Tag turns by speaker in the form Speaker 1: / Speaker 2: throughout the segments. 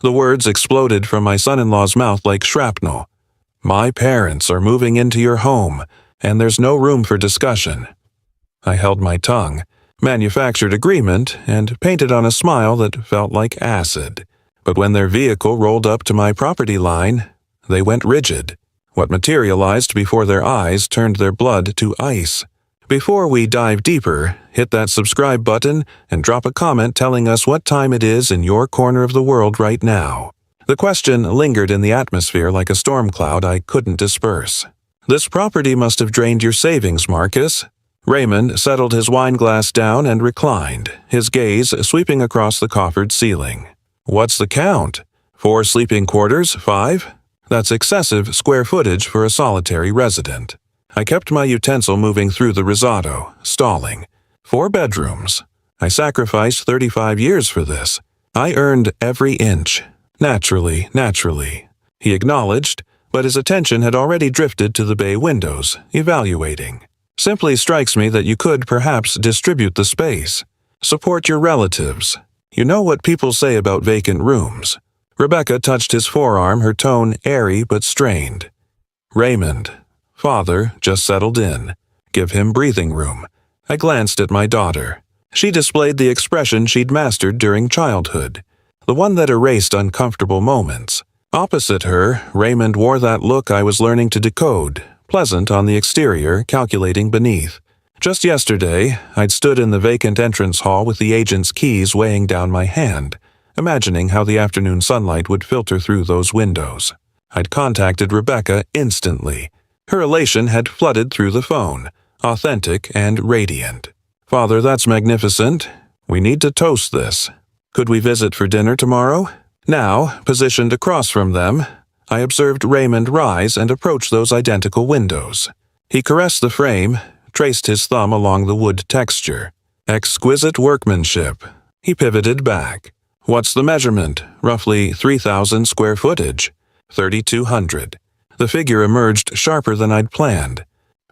Speaker 1: The words exploded from my son-in-law's mouth like shrapnel. My parents are moving into your home, and there's no room for discussion. I held my tongue, manufactured agreement, and painted on a smile that felt like acid. But when their vehicle rolled up to my property line, they went rigid. What materialized before their eyes turned their blood to ice. Before we dive deeper, hit that subscribe button and drop a comment telling us what time it is in your corner of the world right now. The question lingered in the atmosphere like a storm cloud I couldn't disperse. This property must have drained your savings, Marcus. Raymond settled his wine glass down and reclined, his gaze sweeping across the coffered ceiling. What's the count? 4 sleeping quarters, 5? That's excessive square footage for a solitary resident. I kept my utensil moving through the risotto, stalling. 4 bedrooms. I sacrificed 35 years for this. I earned every inch. Naturally. He acknowledged, but his attention had already drifted to the bay windows, evaluating. Simply strikes me that you could perhaps distribute the space. Support your relatives. You know what people say about vacant rooms. Rebecca touched his forearm, her tone airy but strained. Raymond. Father just settled in. Give him breathing room. I glanced at my daughter. She displayed the expression she'd mastered during childhood, the one that erased uncomfortable moments. Opposite her, Raymond wore that look I was learning to decode, pleasant on the exterior, calculating beneath. Just yesterday, I'd stood in the vacant entrance hall with the agent's keys weighing down my hand, imagining how the afternoon sunlight would filter through those windows. I'd contacted Rebecca instantly. Her elation had flooded through the phone, authentic and radiant. Father, that's magnificent. We need to toast this. Could we visit for dinner tomorrow? Now, positioned across from them, I observed Raymond rise and approach those identical windows. He caressed the frame, traced his thumb along the wood texture. Exquisite workmanship. He pivoted back. What's the measurement? Roughly 3,000 square footage. 3,200. The figure emerged sharper than I'd planned.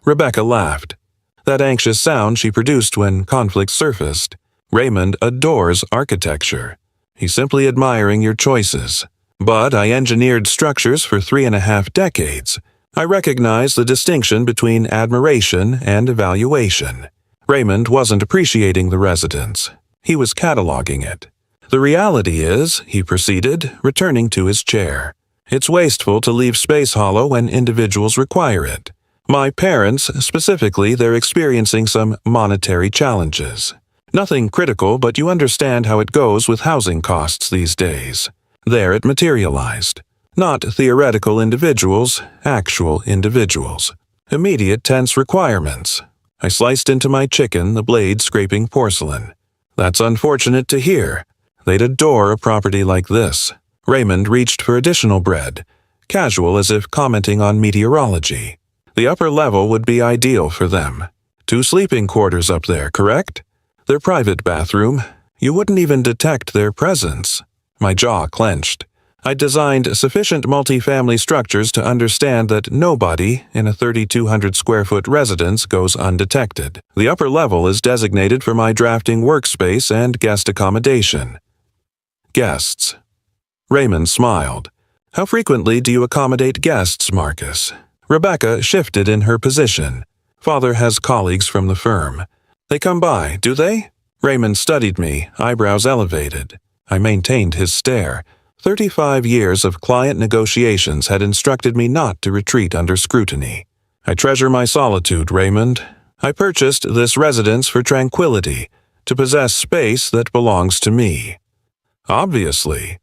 Speaker 1: Rebecca laughed. That anxious sound she produced when conflict surfaced. Raymond adores architecture. He's simply admiring your choices. But I engineered structures for 3.5 decades. I recognize the distinction between admiration and evaluation. Raymond wasn't appreciating the residence. He was cataloging it. The reality is, he proceeded, returning to his chair. It's wasteful to leave space hollow when individuals require it. My parents, specifically, they're experiencing some monetary challenges. Nothing critical, but you understand how it goes with housing costs these days. There it materialized. Not theoretical individuals, actual individuals. Immediate tense requirements. I sliced into my chicken, the blade scraping porcelain. That's unfortunate to hear. They'd adore a property like this. Raymond reached for additional bread, casual as if commenting on meteorology. The upper level would be ideal for them. 2 sleeping quarters up there, correct? Their private bathroom. You wouldn't even detect their presence. My jaw clenched. I designed sufficient multifamily structures to understand that nobody in a 3,200 square foot residence goes undetected. The upper level is designated for my drafting workspace and guest accommodation. Guests. Raymond smiled. How frequently do you accommodate guests, Marcus? Rebecca shifted in her position. Father has colleagues from the firm. They come by, do they? Raymond studied me, eyebrows elevated. I maintained his stare. 35 years of client negotiations had instructed me not to retreat under scrutiny. I treasure my solitude, Raymond. I purchased this residence for tranquility, to possess space that belongs to me. Obviously.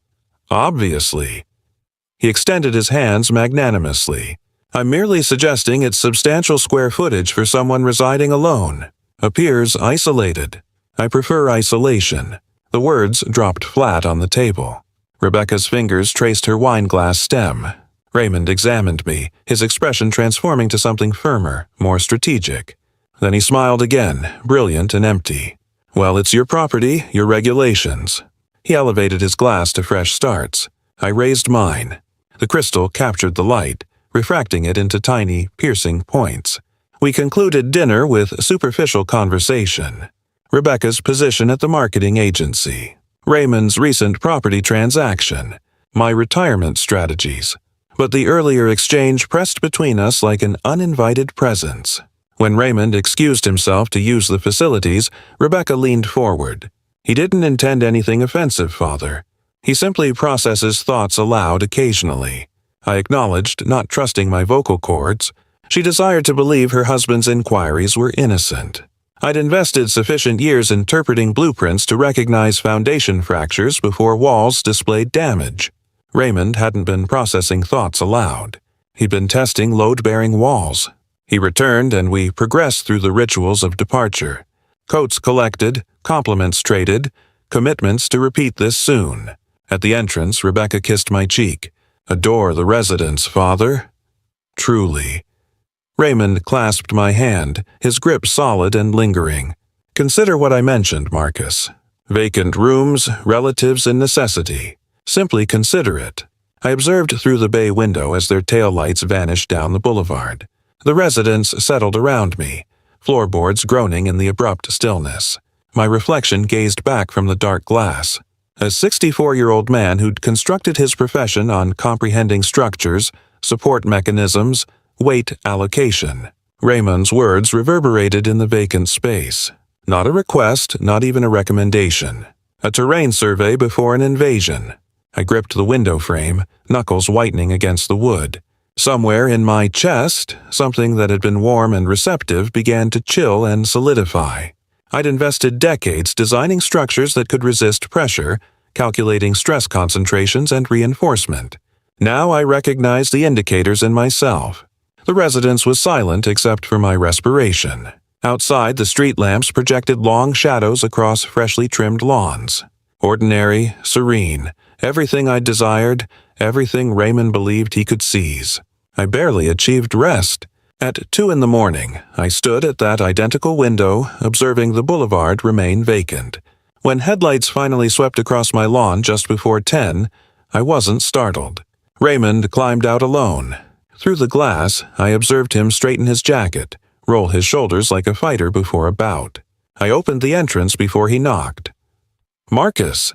Speaker 1: He extended his hands magnanimously. I'm merely suggesting it's substantial square footage for someone residing alone. Appears isolated. I prefer isolation. The words dropped flat on the table. Rebecca's fingers traced her wineglass stem. Raymond examined me, his expression transforming to something firmer, more strategic. Then he smiled again, brilliant and empty. Well, it's your property, your regulations. He elevated his glass to fresh starts. I raised mine. The crystal captured the light, refracting it into tiny, piercing points. We concluded dinner with superficial conversation. Rebecca's position at the marketing agency. Raymond's recent property transaction. my retirement strategies. But the earlier exchange pressed between us like an uninvited presence. When Raymond excused himself to use the facilities, Rebecca leaned forward. He didn't intend anything offensive, Father. He simply processes thoughts aloud occasionally. I acknowledged, not trusting my vocal cords. She desired to believe her husband's inquiries were innocent. I'd invested sufficient years interpreting blueprints to recognize foundation fractures before walls displayed damage. Raymond hadn't been processing thoughts aloud. He'd been testing load-bearing walls. He returned, and we progressed through the rituals of departure. Coats collected, compliments traded, commitments to repeat this soon. At the entrance, Rebecca kissed my cheek. "Adore the residence, Father." "Truly." Raymond clasped my hand, his grip solid and lingering. "Consider what I mentioned, Marcus. Vacant rooms, relatives, and necessity. Simply consider it." I observed through the bay window as their taillights vanished down the boulevard. The residents settled around me, floorboards groaning in the abrupt stillness. My reflection gazed back from the dark glass. A 64-year-old man who'd constructed his profession on comprehending structures, support mechanisms, weight allocation. Raymond's words reverberated in the vacant space. Not a request, not even a recommendation. A terrain survey before an invasion. I gripped the window frame, knuckles whitening against the wood. Somewhere in my chest, something that had been warm and receptive began to chill and solidify. I'd invested decades designing structures that could resist pressure, calculating stress concentrations and reinforcement. Now I recognized the indicators in myself. The residence was silent except for my respiration. Outside, the street lamps projected long shadows across freshly trimmed lawns. Ordinary, serene, everything I desired, everything Raymond believed he could seize. I barely achieved rest. At 2 a.m, I stood at that identical window, observing the boulevard remain vacant. When headlights finally swept across my lawn just before 10, I wasn't startled. Raymond climbed out alone. Through the glass, I observed him straighten his jacket, roll his shoulders like a fighter before a bout. I opened the entrance before he knocked. "Marcus."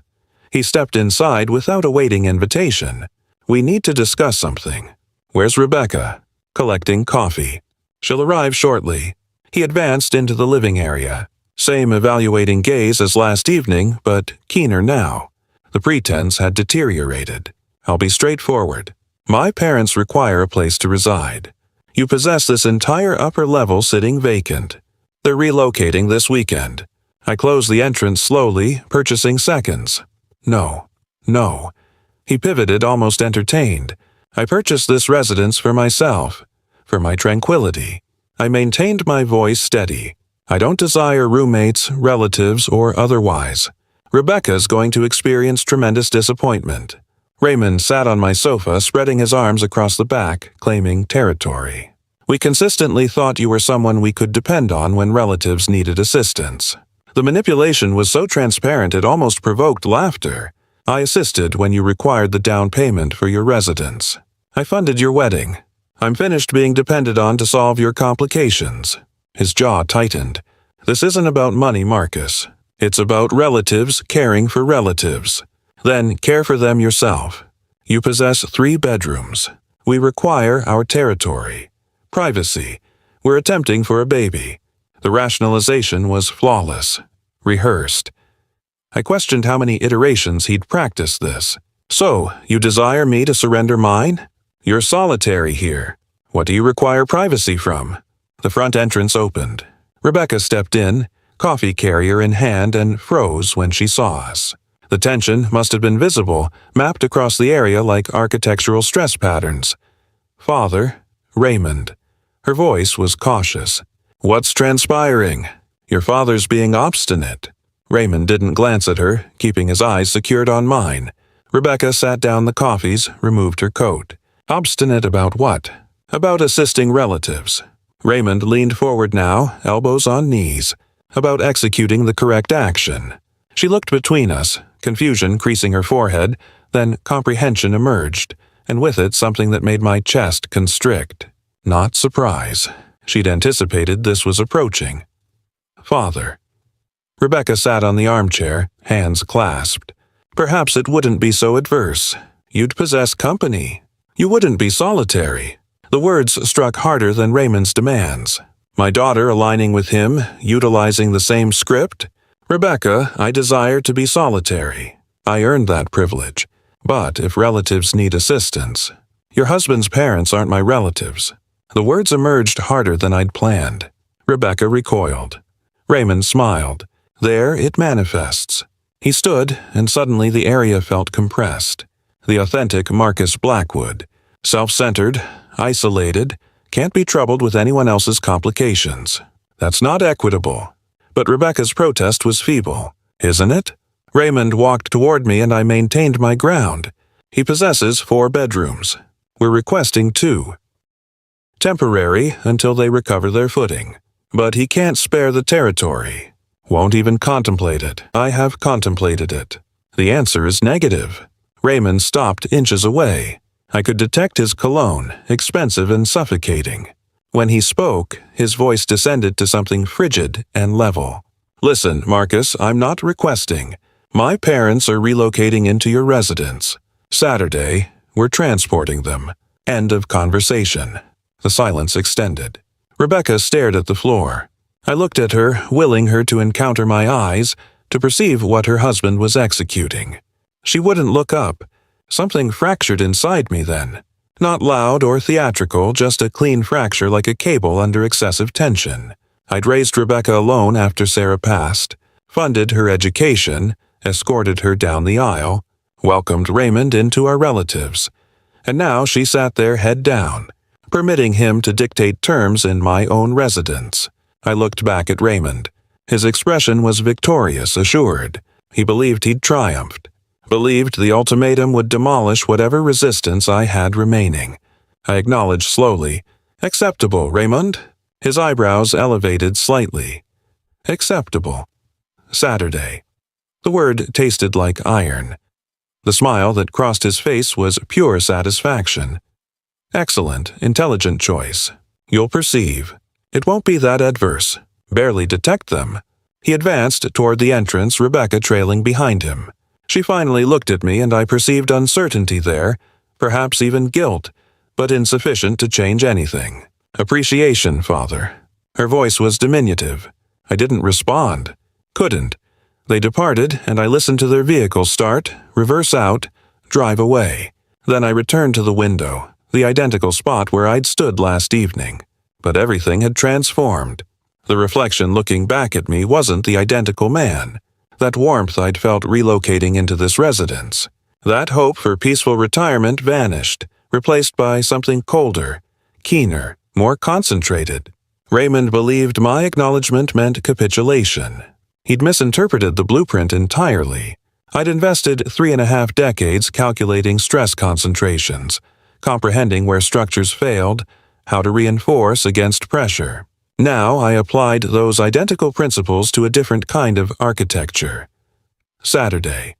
Speaker 1: He stepped inside without awaiting invitation. "We need to discuss something." "Where's Rebecca?" "Collecting coffee." "She'll arrive shortly." He advanced into the living area. Same evaluating gaze as last evening, but keener now. The pretense had deteriorated. "I'll be straightforward. My parents require a place to reside. You possess this entire upper level sitting vacant. They're relocating this weekend." I closed the entrance slowly, purchasing seconds. No. He pivoted, almost entertained. "I purchased this residence for myself, for my tranquility." I maintained my voice steady. "I don't desire roommates, relatives, or otherwise. Rebecca's going to experience tremendous disappointment." Raymond sat on my sofa, spreading his arms across the back, claiming territory. "We consistently thought you were someone we could depend on when relatives needed assistance. The manipulation was so transparent it almost provoked laughter. I assisted when you required the down payment for your residence. I funded your wedding. I'm finished being depended on to solve your complications." His jaw tightened. "This isn't about money, Marcus. It's about relatives caring for relatives. Then care for them yourself. You possess 3 bedrooms. We require our territory. Privacy. We're attempting for a baby." The rationalization was flawless. Rehearsed. I questioned how many iterations he'd practiced this. "So, you desire me to surrender mine? You're solitary here. What do you require privacy from?" The front entrance opened. Rebecca stepped in, coffee carrier in hand, and froze when she saw us. The tension must have been visible, mapped across the area like architectural stress patterns. "Father, Raymond." Her voice was cautious. "What's transpiring? Your father's being obstinate." Raymond didn't glance at her, keeping his eyes secured on mine. Rebecca sat down the coffees, removed her coat. "Obstinate about what?" "About assisting relatives." Raymond leaned forward now, elbows on knees. "About executing the correct action." She looked between us, confusion creasing her forehead, then comprehension emerged, and with it something that made my chest constrict. Not surprise. She'd anticipated this was approaching. "Father." Rebecca sat on the armchair, hands clasped. "Perhaps it wouldn't be so adverse. You'd possess company. You wouldn't be solitary. The words struck harder than Raymond's demands. My daughter aligning with him, utilizing the same script? Rebecca, I desire to be solitary. I earned that privilege. But if relatives need assistance, your husband's parents aren't my relatives. The words emerged harder than I'd planned. Rebecca recoiled. Raymond smiled. There it manifests. He stood, and suddenly the area felt compressed. The authentic Marcus Blackwood. Self-centered, isolated, can't be troubled with anyone else's complications. That's not equitable. But Rebecca's protest was feeble, isn't it? Raymond walked toward me and I maintained my ground. He possesses 4 bedrooms. We're requesting 2. Temporary until they recover their footing. But he can't spare the territory. Won't even contemplate it. I have contemplated it. The answer is negative. Raymond stopped inches away. I could detect his cologne, expensive and suffocating. When he spoke, his voice descended to something frigid and level. Listen, Marcus, I'm not requesting. My parents are relocating into your residence. Saturday, we're transporting them. End of conversation. The silence extended. Rebecca stared at the floor. I looked at her, willing her to encounter my eyes, to perceive what her husband was executing. She wouldn't look up. Something fractured inside me then. Not loud or theatrical, just a clean fracture like a cable under excessive tension. I'd raised Rebecca alone after Sarah passed, funded her education, escorted her down the aisle, welcomed Raymond into our relatives. And now she sat there head down, permitting him to dictate terms in my own residence. I looked back at Raymond. His expression was victorious, assured. He believed he'd triumphed. Believed the ultimatum would demolish whatever resistance I had remaining. I acknowledged slowly, "Acceptable, Raymond." His eyebrows elevated slightly. "Acceptable." Saturday. The word tasted like iron. The smile that crossed his face was pure satisfaction. "Excellent, intelligent choice. You'll perceive. It won't be that adverse. Barely detect them." He advanced toward the entrance, Rebecca trailing behind him. She finally looked at me and I perceived uncertainty there, perhaps even guilt, but insufficient to change anything. "Appreciation, Father." Her voice was diminutive. I didn't respond. Couldn't. They departed, and I listened to their vehicle start, reverse out, drive away. Then I returned to the window, the identical spot where I'd stood last evening. But everything had transformed. The reflection looking back at me wasn't the identical man. That warmth I'd felt relocating into this residence. That hope for peaceful retirement vanished, replaced by something colder, keener, more concentrated. Raymond believed my acknowledgement meant capitulation. He'd misinterpreted the blueprint entirely. I'd invested 3.5 decades calculating stress concentrations, comprehending where structures failed, how to reinforce against pressure. Now I applied those identical principles to a different kind of architecture. Saturday.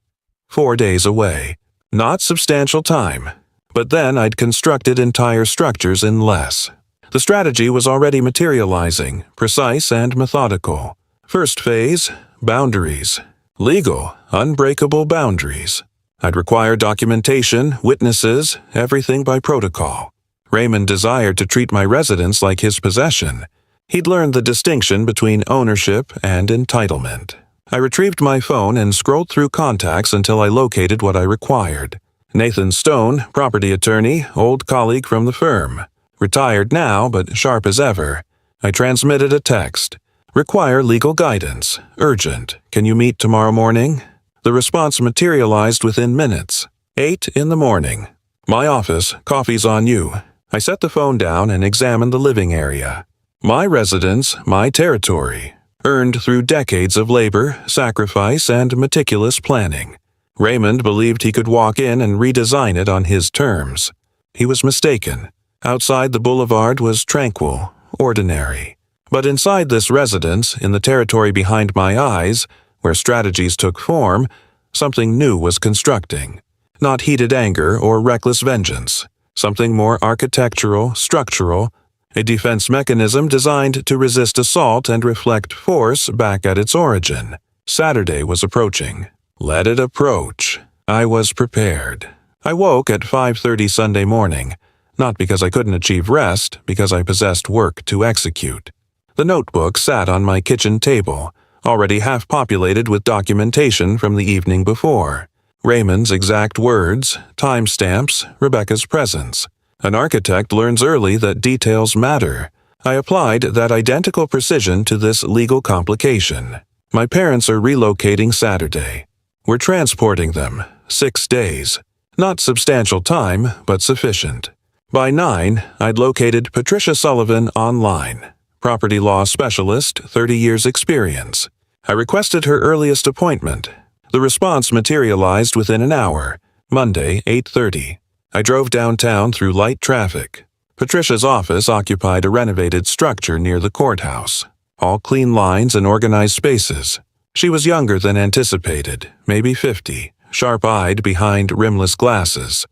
Speaker 1: 4 days away. Not substantial time. But then I'd constructed entire structures in less. The strategy was already materializing, precise and methodical. First phase, boundaries. Legal, unbreakable boundaries. I'd require documentation, witnesses, everything by protocol. Raymond desired to treat my residence like his possession. He'd learned the distinction between ownership and entitlement. I retrieved my phone and scrolled through contacts until I located what I required. Nathan Stone, property attorney, old colleague from the firm. Retired now, but sharp as ever. I transmitted a text. "Require legal guidance. Urgent. Can you meet tomorrow morning?" The response materialized within minutes. 8 in the morning. "My office. Coffee's on you." I set the phone down and examined the living area. My residence, my territory, earned through decades of labor, sacrifice, and meticulous planning. Raymond believed he could walk in and redesign it on his terms. He was mistaken. Outside the boulevard was tranquil, ordinary. But inside this residence, in the territory behind my eyes, where strategies took form, something new was constructing. Not heated anger or reckless vengeance. Something more architectural, structural, a defense mechanism designed to resist assault and reflect force back at its origin. Saturday was approaching. Let it approach. I was prepared. I woke at 5:30 Sunday morning, not because I couldn't achieve rest, because I possessed work to execute. The notebook sat on my kitchen table, already half populated with documentation from the evening before. Raymond's exact words, timestamps, Rebecca's presence. An architect learns early that details matter. I applied that identical precision to this legal complication. My parents are relocating Saturday. We're transporting them, 6 days. Not substantial time, but sufficient. By 9, I'd located Patricia Sullivan online. Property law specialist, 30 years experience. I requested her earliest appointment. The response materialized within an hour, Monday, 8:30. I drove downtown through light traffic. Patricia's office occupied a renovated structure near the courthouse. All clean lines and organized spaces. She was younger than anticipated, maybe 50, sharp-eyed behind rimless glasses.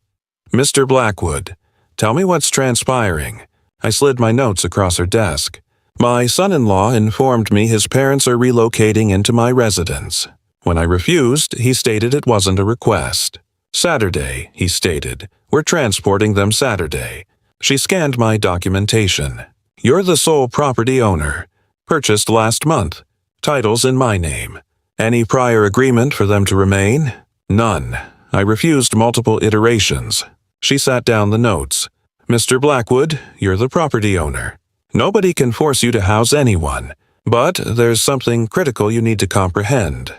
Speaker 1: Mr. Blackwood, tell me what's transpiring. I slid my notes across her desk. My son-in-law informed me his parents are relocating into my residence. When I refused, he stated it wasn't a request. Saturday, he stated. We're transporting them Saturday. She scanned my documentation. You're the sole property owner. Purchased last month. Titles in my name. Any prior agreement for them to remain? None. I refused multiple iterations. She sat down the notes. Mr. Blackwood, you're the property owner. Nobody can force you to house anyone, but there's something critical you need to comprehend.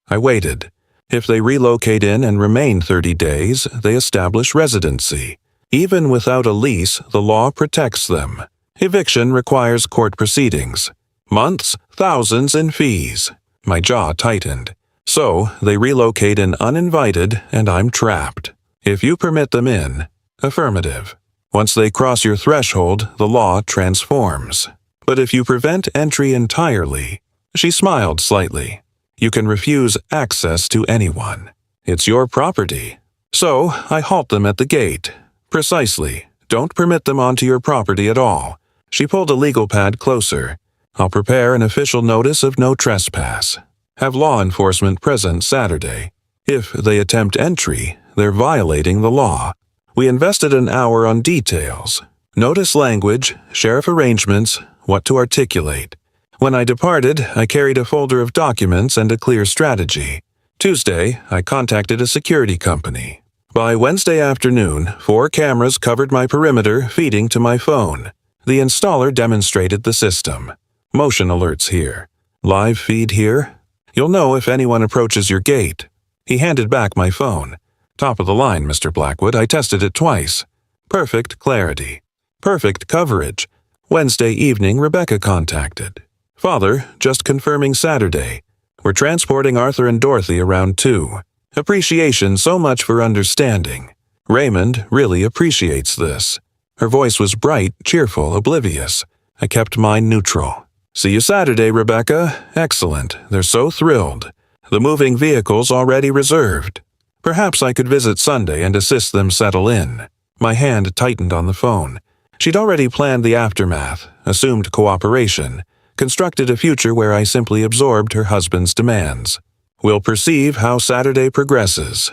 Speaker 1: I waited. If they relocate in and remain 30 days, they establish residency. Even without a lease, the law protects them. Eviction requires court proceedings. Months, thousands in fees. My jaw tightened. So, they relocate in uninvited, and I'm trapped. If you permit them in, affirmative. Once they cross your threshold, the law transforms. But if you prevent entry entirely, she smiled slightly. You can refuse access to anyone. It's your property. So, I halt them at the gate. Precisely. Don't permit them onto your property at all. She pulled a legal pad closer. I'll prepare an official notice of no trespass. Have law enforcement present Saturday. If they attempt entry, they're violating the law. We invested an hour on details. Notice language, sheriff arrangements, what to articulate. When I departed, I carried a folder of documents and a clear strategy. Tuesday, I contacted a security company. By Wednesday afternoon, 4 cameras covered my perimeter, feeding to my phone. The installer demonstrated the system. Motion alerts here. Live feed here. You'll know if anyone approaches your gate. He handed back my phone. Top of the line, Mr. Blackwood. I tested it twice. Perfect clarity. Perfect coverage. Wednesday evening, Rebecca contacted. Father, just confirming Saturday. We're transporting Arthur and Dorothy around 2. Appreciation so much for understanding. Raymond really appreciates this. Her voice was bright, cheerful, oblivious. I kept mine neutral. See you Saturday, Rebecca. Excellent. They're so thrilled. The moving vehicle's already reserved. Perhaps I could visit Sunday and assist them settle in. My hand tightened on the phone. She'd already planned the aftermath, assumed cooperation, constructed a future where I simply absorbed her husband's demands. We'll perceive how Saturday progresses.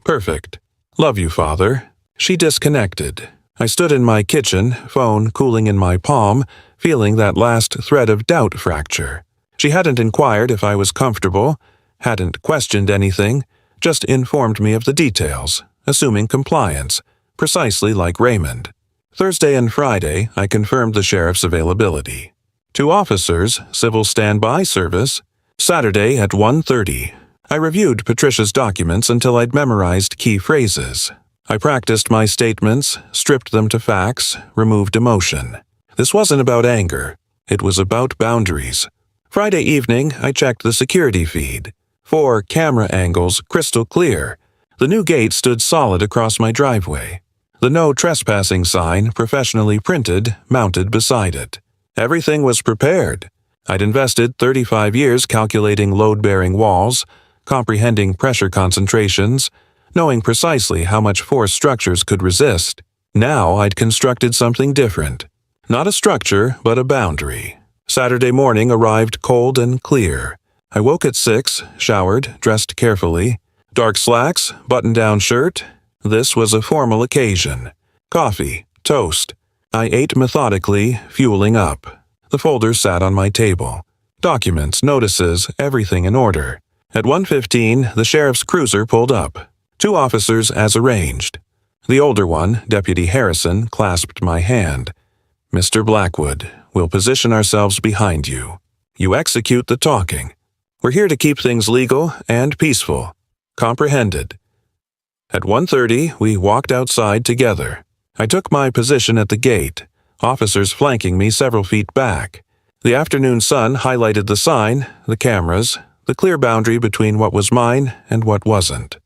Speaker 1: Perfect. Love you, Father. She disconnected. I stood in my kitchen, phone cooling in my palm, feeling that last thread of doubt fracture. She hadn't inquired if I was comfortable, hadn't questioned anything, just informed me of the details, assuming compliance, precisely like Raymond. Thursday and Friday, I confirmed the sheriff's availability. 2 officers, civil standby service. Saturday at 1:30. I reviewed Patricia's documents until I'd memorized key phrases. I practiced my statements, stripped them to facts, removed emotion. This wasn't about anger. It was about boundaries. Friday evening, I checked the security feed. 4 camera angles crystal clear. The new gate stood solid across my driveway. The no trespassing sign, professionally printed, mounted beside it. Everything was prepared. I'd invested 35 years calculating load-bearing walls, comprehending pressure concentrations, knowing precisely how much force structures could resist. Now I'd constructed something different. Not a structure, but a boundary. Saturday morning arrived cold and clear. I woke at 6, showered, dressed carefully. Dark slacks, button-down shirt. This was a formal occasion. Coffee, toast. I ate methodically, fueling up. The folder sat on my table. Documents, notices, everything in order. At 1:15, the sheriff's cruiser pulled up. 2 officers as arranged. The older one, Deputy Harrison, clasped my hand. "Mr. Blackwood, we'll position ourselves behind you. You execute the talking. We're here to keep things legal and peaceful. Comprehended?" At 1:30, we walked outside together. I took my position at the gate, officers flanking me several feet back. The afternoon sun highlighted the sign, the cameras, the clear boundary between what was mine and what wasn't.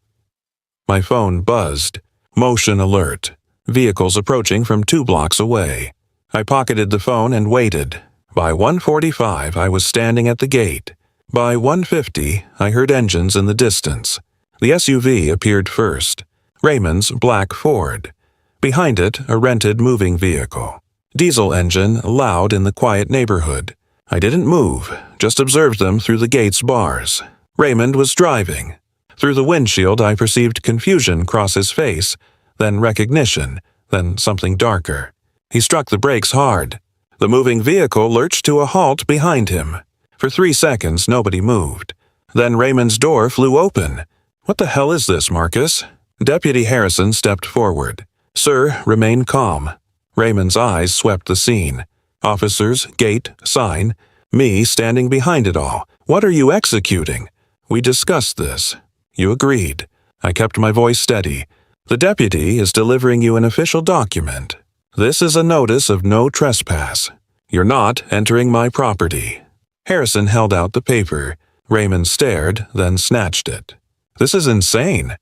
Speaker 1: My phone buzzed. Motion alert. Vehicles approaching from 2 blocks away. I pocketed the phone and waited. By 1:45, I was standing at the gate. By 1:50, I heard engines in the distance. The SUV appeared first. Raymond's black Ford. Behind it, a rented moving vehicle. Diesel engine loud in the quiet neighborhood. I didn't move, just observed them through the gate's bars. Raymond was driving. Through the windshield, I perceived confusion cross his face, then recognition, then something darker. He struck the brakes hard. The moving vehicle lurched to a halt behind him. For 3 seconds, nobody moved. Then Raymond's door flew open. "What the hell is this, Marcus?" Deputy Harrison stepped forward. "Sir, remain calm." Raymond's eyes swept the scene. Officers, gate, sign, me standing behind it all. "What are you executing?" "We discussed this." "You agreed." I kept my voice steady. "The deputy is delivering you an official document. This is a notice of no trespass. You're not entering my property." Harrison held out the paper. Raymond stared, then snatched it. "This is insane."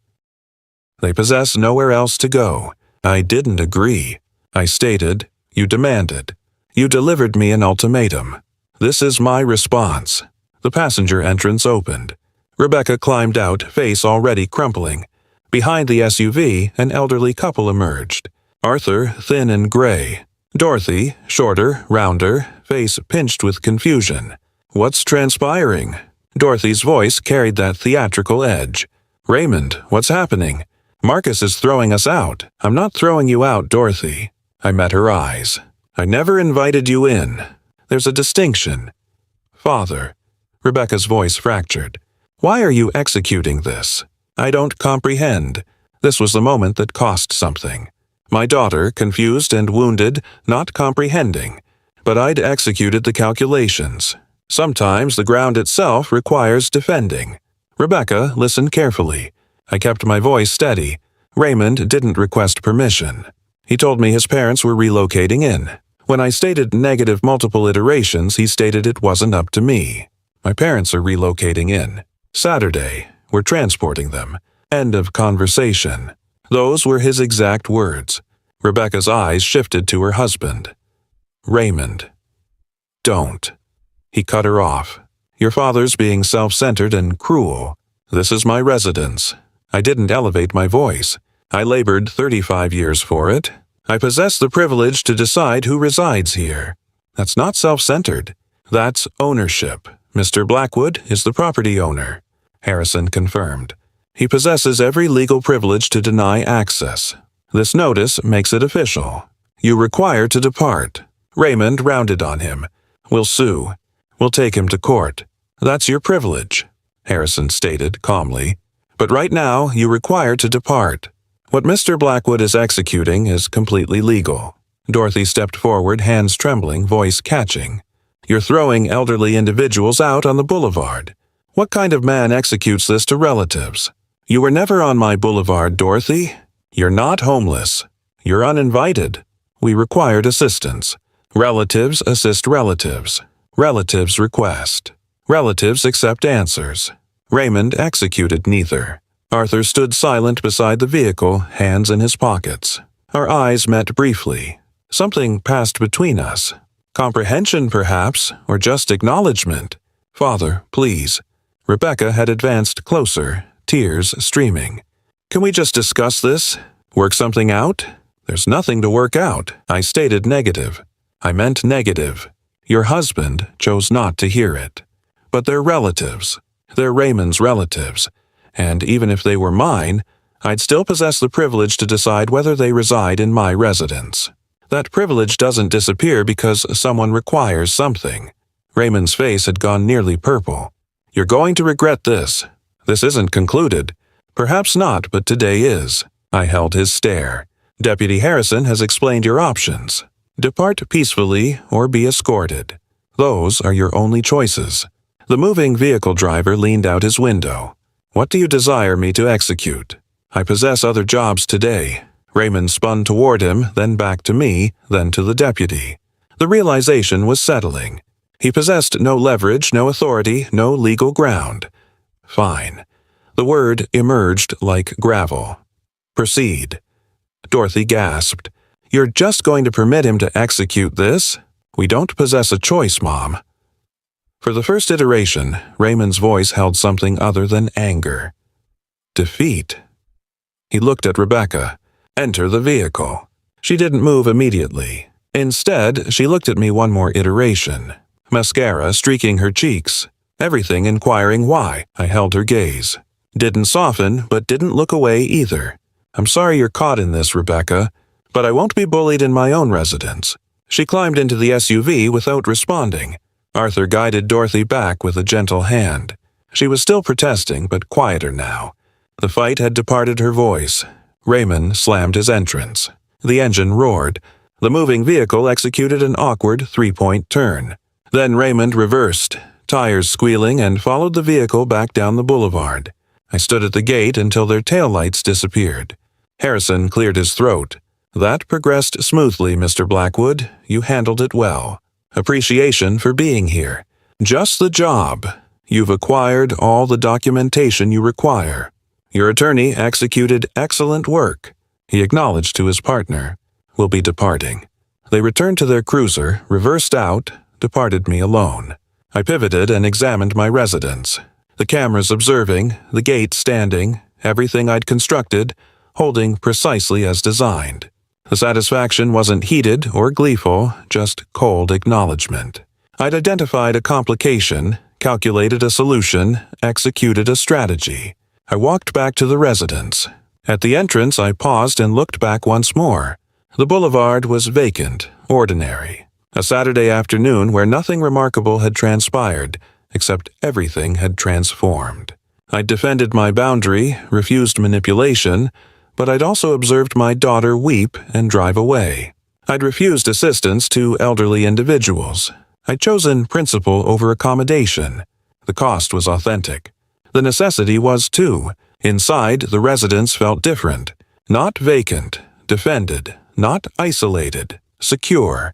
Speaker 1: "They possess nowhere else to go." I didn't agree. I stated, "You demanded. You delivered me an ultimatum. This is my response." The passenger entrance opened. Rebecca climbed out, face already crumpling. Behind the SUV, an elderly couple emerged. Arthur, thin and gray. Dorothy, shorter, rounder, face pinched with confusion. "What's transpiring?" Dorothy's voice carried that theatrical edge. "Raymond, what's happening? Marcus is throwing us out." "I'm not throwing you out, Dorothy." I met her eyes. "I never invited you in. There's a distinction." "Father." Rebecca's voice fractured. "Why are you executing this?" "I don't comprehend." This was the moment that cost something. My daughter, confused and wounded, not comprehending. But I'd executed the calculations. Sometimes the ground itself requires defending. "Rebecca, listen carefully." I kept my voice steady. Raymond didn't request permission. He told me his parents were relocating in. When I stated negative multiple iterations, he stated it wasn't up to me. My parents are relocating in. Saturday. We're transporting them. End of conversation. Those were his exact words. Rebecca's eyes shifted to her husband. "Raymond. Don't." He cut her off. "Your father's being self-centered and cruel. This is my residence." I didn't elevate my voice. I labored 35 years for it. I possess the privilege to decide who resides here. That's not self-centered. That's ownership. Mr. Blackwood is the property owner. Harrison confirmed. He possesses every legal privilege to deny access. This notice makes it official. You require to depart. Raymond rounded on him. "We'll sue. We'll take him to court. That's your privilege," Harrison stated calmly. "But right now, you require to depart. What Mr. Blackwood is executing is completely legal." Dorothy stepped forward, hands trembling, voice catching. "You're throwing elderly individuals out on the boulevard. What kind of man executes this to relatives? You were never on my boulevard, Dorothy. You're not homeless. You're uninvited. We required assistance. Relatives assist relatives. Relatives request. Relatives accept answers. Raymond executed neither." Arthur stood silent beside the vehicle, hands in his pockets. Our eyes met briefly. Something passed between us. Comprehension, perhaps, or just acknowledgement. "Father, please." Rebecca had advanced closer, tears streaming. "Can we just discuss this? Work something out?" "There's nothing to work out." I stated negative. I meant negative. Your husband chose not to hear it. But they're relatives. They're Raymond's relatives. And even if they were mine, I'd still possess the privilege to decide whether they reside in my residence. That privilege doesn't disappear because someone requires something. Raymond's face had gone nearly purple. You're going to regret this. This isn't concluded. Perhaps not, but today is. I held his stare. Deputy Harrison has explained your options. Depart peacefully or be escorted. Those are your only choices. The moving vehicle driver leaned out his window. What do you desire me to execute? I possess other jobs today. Raymond spun toward him, then back to me, then to the deputy. The realization was settling. He possessed no leverage, no authority, no legal ground. Fine. The word emerged like gravel. Proceed. Dorothy gasped. You're just going to permit him to execute this? We don't possess a choice, Mom. For the first iteration, Raymond's voice held something other than anger. Defeat. He looked at Rebecca. Enter the vehicle. She didn't move immediately. Instead, she looked at me one more iteration. Mascara streaking her cheeks. Everything inquiring why. I held her gaze. Didn't soften, but didn't look away either. I'm sorry you're caught in this, Rebecca, but I won't be bullied in my own residence. She climbed into the SUV without responding. Arthur guided Dorothy back with a gentle hand. She was still protesting, but quieter now. The fight had departed her voice. Raymond slammed his entrance. The engine roared. The moving vehicle executed an awkward three-point turn. Then Raymond reversed, tires squealing, and followed the vehicle back down the boulevard. I stood at the gate until their taillights disappeared. Harrison cleared his throat. That progressed smoothly, Mr. Blackwood. You handled it well. Appreciation for being here. Just the job. You've acquired all the documentation you require. Your attorney executed excellent work. He acknowledged to his partner. We'll be departing. They returned to their cruiser, reversed out, departed me alone. I pivoted and examined my residence. The cameras observing, the gate standing, everything I'd constructed, holding precisely as designed. The satisfaction wasn't heated or gleeful, just cold acknowledgement. I'd identified a complication, calculated a solution, executed a strategy. I walked back to the residence. At the entrance, I paused and looked back once more. The boulevard was vacant, ordinary. A Saturday afternoon where nothing remarkable had transpired, except everything had transformed. I'd defended my boundary, refused manipulation, but I'd also observed my daughter weep and drive away. I'd refused assistance to elderly individuals. I'd chosen principle over accommodation. The cost was authentic. The necessity was too. Inside, the residence felt different. Not vacant, defended, not isolated, secure.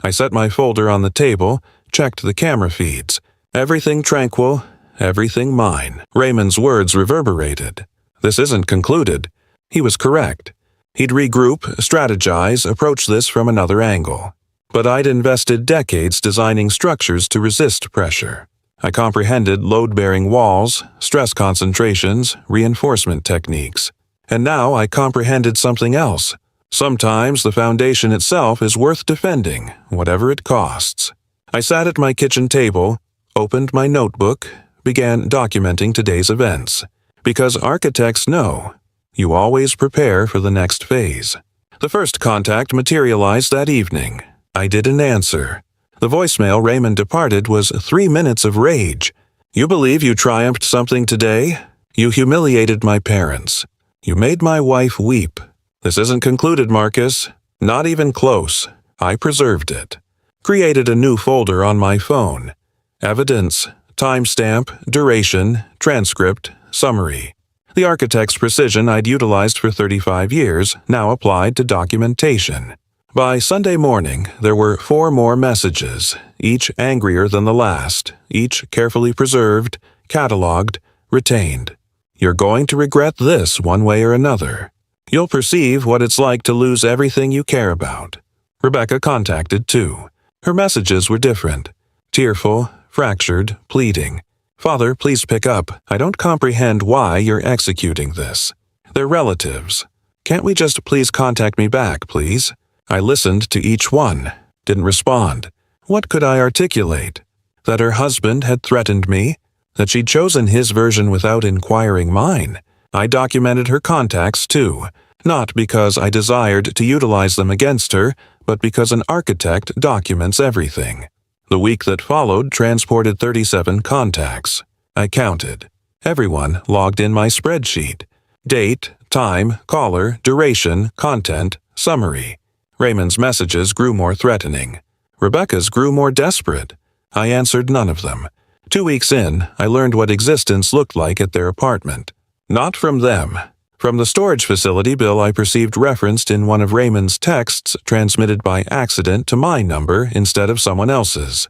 Speaker 1: I set my folder on the table, checked the camera feeds. Everything tranquil, everything mine. Raymond's words reverberated. This isn't concluded. He was correct. He'd regroup, strategize, approach this from another angle. But I'd invested decades designing structures to resist pressure. I comprehended load-bearing walls, stress concentrations, reinforcement techniques. And now I comprehended something else. Sometimes the foundation itself is worth defending, whatever it costs. I sat at my kitchen table, opened my notebook, began documenting today's events. Because architects know, you always prepare for the next phase. The first contact materialized that evening. I didn't answer. The voicemail Raymond departed was 3 minutes of rage. You believe you triumphed something today? You humiliated my parents. You made my wife weep. This isn't concluded, Marcus. Not even close. I preserved it. Created a new folder on my phone. Evidence, timestamp, duration, transcript, summary. The architect's precision I'd utilized for 35 years now applied to documentation. By Sunday morning, there were 4 more messages, each angrier than the last, each carefully preserved, cataloged, retained. You're going to regret this one way or another. You'll perceive what it's like to lose everything you care about. Rebecca contacted too. Her messages were different. Tearful, fractured, pleading. Father, please pick up. I don't comprehend why you're executing this. They're relatives. Can't we just please contact me back, please? I listened to each one. Didn't respond. What could I articulate? That her husband had threatened me? That she'd chosen his version without inquiring mine? I documented her contacts too, not because I desired to utilize them against her, but because an architect documents everything. The week that followed transported 37 contacts. I counted. Everyone logged in my spreadsheet. Date, time, caller, duration, content, summary. Raymond's messages grew more threatening. Rebecca's grew more desperate. I answered none of them. 2 weeks in, I learned what existence looked like at their apartment. Not from them. From the storage facility bill I perceived referenced in one of Raymond's texts transmitted by accident to my number instead of someone else's.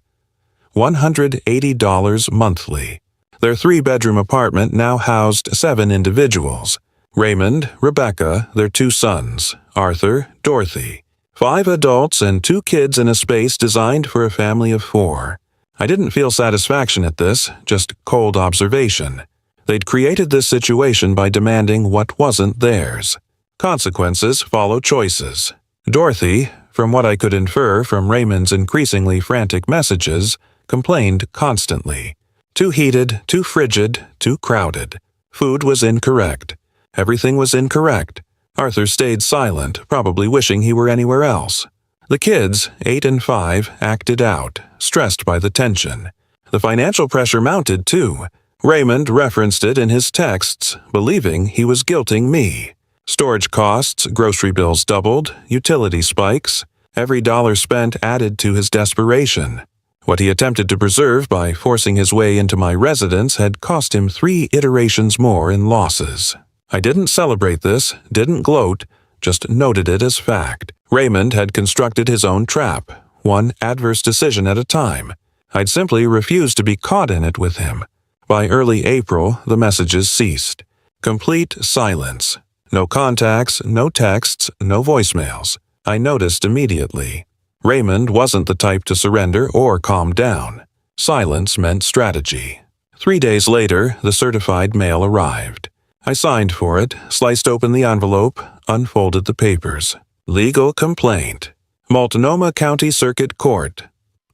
Speaker 1: $180 monthly. Their 3-bedroom apartment now housed 7 individuals. Raymond, Rebecca, their 2 sons, Arthur, Dorothy. 5 adults and 2 kids in a space designed for a family of 4. I didn't feel satisfaction at this, just cold observation. They'd created this situation by demanding what wasn't theirs. Consequences follow choices. Dorothy, from what I could infer from Raymond's increasingly frantic messages, complained constantly. Too heated, too frigid, too crowded. Food was incorrect. Everything was incorrect. Arthur stayed silent, probably wishing he were anywhere else. The kids, 8 and 5, acted out, stressed by the tension. The financial pressure mounted, too. Raymond referenced it in his texts, believing he was guilting me. Storage costs, grocery bills doubled, utility spikes. Every dollar spent added to his desperation. What he attempted to preserve by forcing his way into my residence had cost him 3 iterations more in losses. I didn't celebrate this, didn't gloat, just noted it as fact. Raymond had constructed his own trap, one adverse decision at a time. I'd simply refused to be caught in it with him. By early April, the messages ceased. Complete silence. No contacts, no texts, no voicemails. I noticed immediately. Raymond wasn't the type to surrender or calm down. Silence meant strategy. 3 days later, the certified mail arrived. I signed for it, sliced open the envelope, unfolded the papers. Legal complaint. Multnomah County Circuit Court.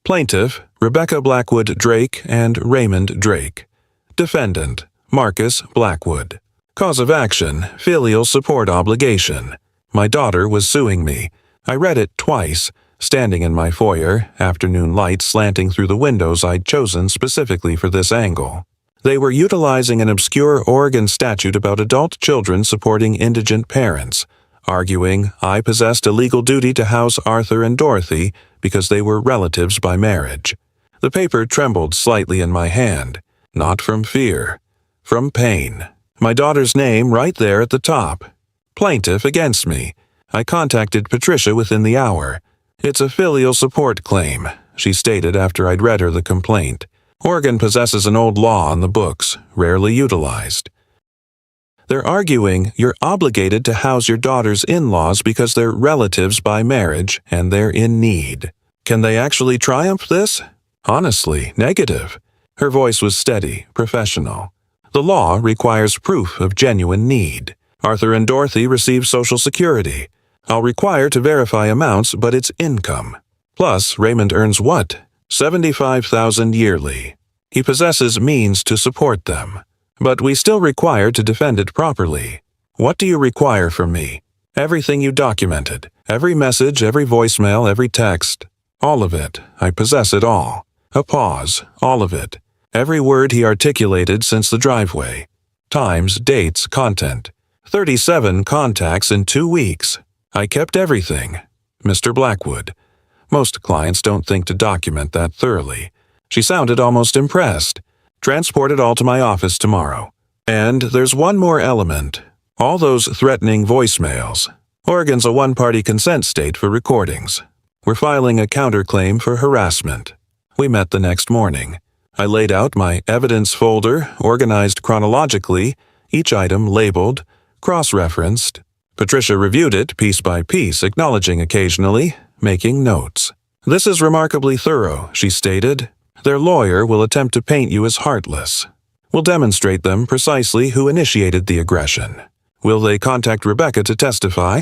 Speaker 1: Plaintiff, Rebecca Blackwood Drake and Raymond Drake. Defendant, Marcus Blackwood. Cause of action, filial support obligation. My daughter was suing me. I read it twice, standing in my foyer, afternoon light slanting through the windows I'd chosen specifically for this angle. They were utilizing an obscure Oregon statute about adult children supporting indigent parents, arguing I possessed a legal duty to house Arthur and Dorothy because they were relatives by marriage. The paper trembled slightly in my hand, not from fear, from pain. My daughter's name right there at the top. Plaintiff against me. I contacted Patricia within the hour. It's a filial support claim, she stated after I'd read her the complaint. Oregon possesses an old law on the books, rarely utilized. They're arguing you're obligated to house your daughter's in-laws because they're relatives by marriage and they're in need. Can they actually triumph this? Honestly, negative. Her voice was steady, professional. The law requires proof of genuine need. Arthur and Dorothy receive Social Security. I'll require to verify amounts, but it's income. Plus, Raymond earns what? $75,000 yearly. He possesses means to support them. But we still require to defend it properly. What do you require from me? Everything you documented. Every message, every voicemail, every text. All of it. I possess it all. A pause. All of it. Every word he articulated since the driveway. Times, dates, content. 37 contacts in 2 weeks. I kept everything. Mr. Blackwood. Most clients don't think to document that thoroughly. She sounded almost impressed. Transport it all to my office tomorrow. And there's one more element. All those threatening voicemails. Oregon's a one-party consent state for recordings. We're filing a counterclaim for harassment. We met the next morning. I laid out my evidence folder, organized chronologically, each item labeled, cross-referenced. Patricia reviewed it piece by piece, acknowledging occasionally, making notes. This is remarkably thorough, she stated. Their lawyer will attempt to paint you as heartless. We'll demonstrate them precisely who initiated the aggression. Will they contact Rebecca to testify?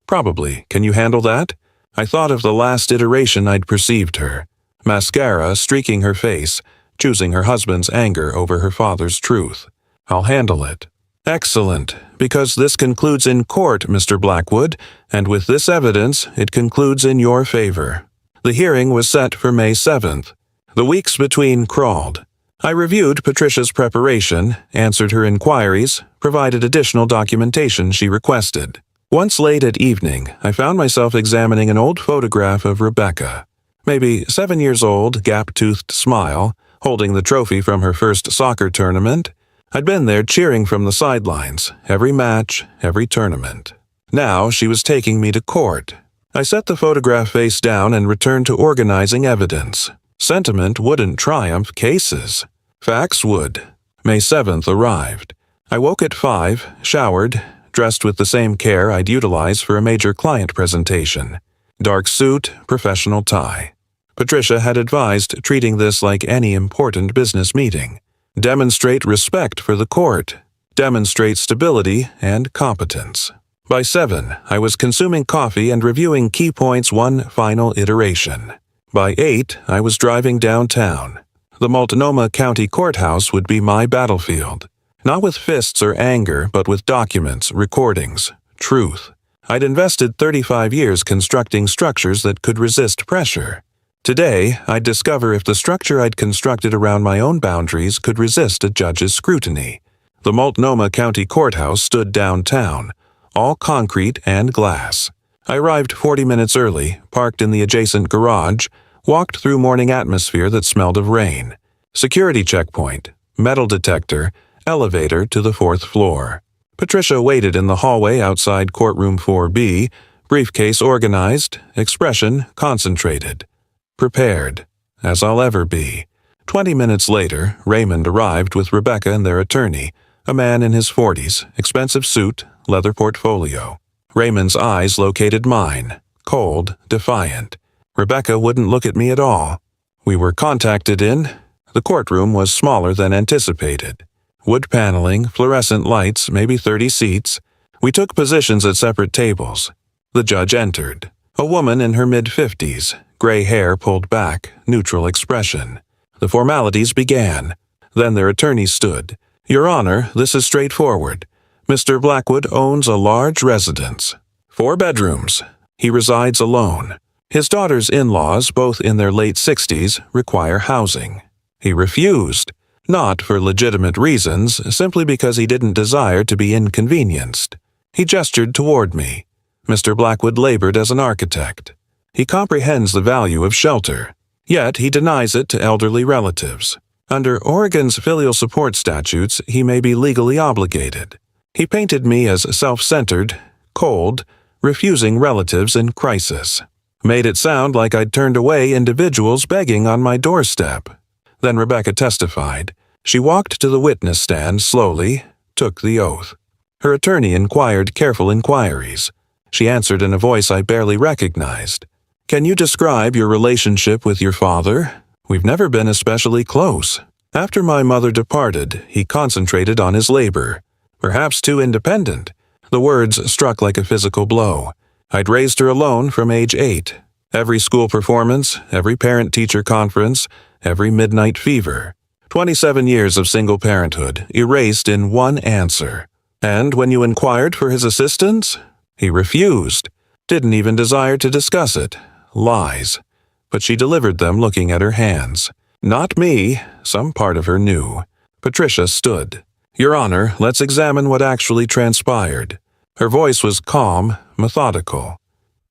Speaker 1: Probably. Can you handle that? I thought of the last iteration I'd perceived her. Mascara streaking her face, choosing her husband's anger over her father's truth. I'll handle it. Excellent, because this concludes in court, Mr. Blackwood, and with this evidence, it concludes in your favor. The hearing was set for May 7th. The weeks between crawled. I reviewed Patricia's preparation, answered her inquiries, provided additional documentation she requested. Once late at evening, I found myself examining an old photograph of Rebecca. Maybe 7 years old, gap-toothed smile, holding the trophy from her first soccer tournament. I'd been there cheering from the sidelines, every match, every tournament. Now she was taking me to court. I set the photograph face down and returned to organizing evidence. Sentiment wouldn't triumph cases. Facts would. May 7th arrived. I woke at 5, showered, dressed with the same care I'd utilize for a major client presentation. Dark suit, professional tie. Patricia had advised treating this like any important business meeting. Demonstrate respect for the court. Demonstrate stability and competence. By 7, I was consuming coffee and reviewing key points one final iteration. By 8, I was driving downtown. The Multnomah County Courthouse would be my battlefield. Not with fists or anger, but with documents, recordings, truth. I'd invested 35 years constructing structures that could resist pressure. Today, I'd discover if the structure I'd constructed around my own boundaries could resist a judge's scrutiny. The Multnomah County Courthouse stood downtown, all concrete and glass. I arrived 40 minutes early, parked in the adjacent garage, walked through morning atmosphere that smelled of rain. Security checkpoint, metal detector, elevator to the 4th floor. Patricia waited in the hallway outside courtroom 4B, briefcase organized, expression concentrated. Prepared, as I'll ever be. 20 minutes later, Raymond arrived with Rebecca and their attorney, a man in his 40s, expensive suit, leather portfolio. Raymond's eyes located mine, cold, defiant. Rebecca wouldn't look at me at all. We were contacted in. The courtroom was smaller than anticipated. Wood paneling, fluorescent lights, maybe 30 seats. We took positions at separate tables. The judge entered. A woman in her mid-50s, gray hair pulled back, neutral expression. The formalities began. Then their attorney stood. Your Honor, this is straightforward. Mr. Blackwood owns a large residence. 4 bedrooms. He resides alone. His daughter's in-laws, both in their late 60s, require housing. He refused. Not for legitimate reasons, simply because he didn't desire to be inconvenienced. He gestured toward me. Mr. Blackwood labored as an architect. He comprehends the value of shelter, yet he denies it to elderly relatives. Under Oregon's filial support statutes, he may be legally obligated. He painted me as self-centered, cold, refusing relatives in crisis. Made it sound like I'd turned away individuals begging on my doorstep. Then Rebecca testified. She walked to the witness stand slowly, took the oath. Her attorney inquired careful inquiries. She answered in a voice I barely recognized. Can you describe your relationship with your father? We've never been especially close. After my mother departed, he concentrated on his labor. Perhaps too independent. The words struck like a physical blow. I'd raised her alone from age 8. Every school performance, every parent-teacher conference, every midnight fever. 27 years of single parenthood, erased in one answer. And when you inquired for his assistance, he refused. Didn't even desire to discuss it. Lies. But she delivered them looking at her hands. Not me. Some part of her knew. Patricia stood. Your Honor, let's examine what actually transpired. Her voice was calm, methodical.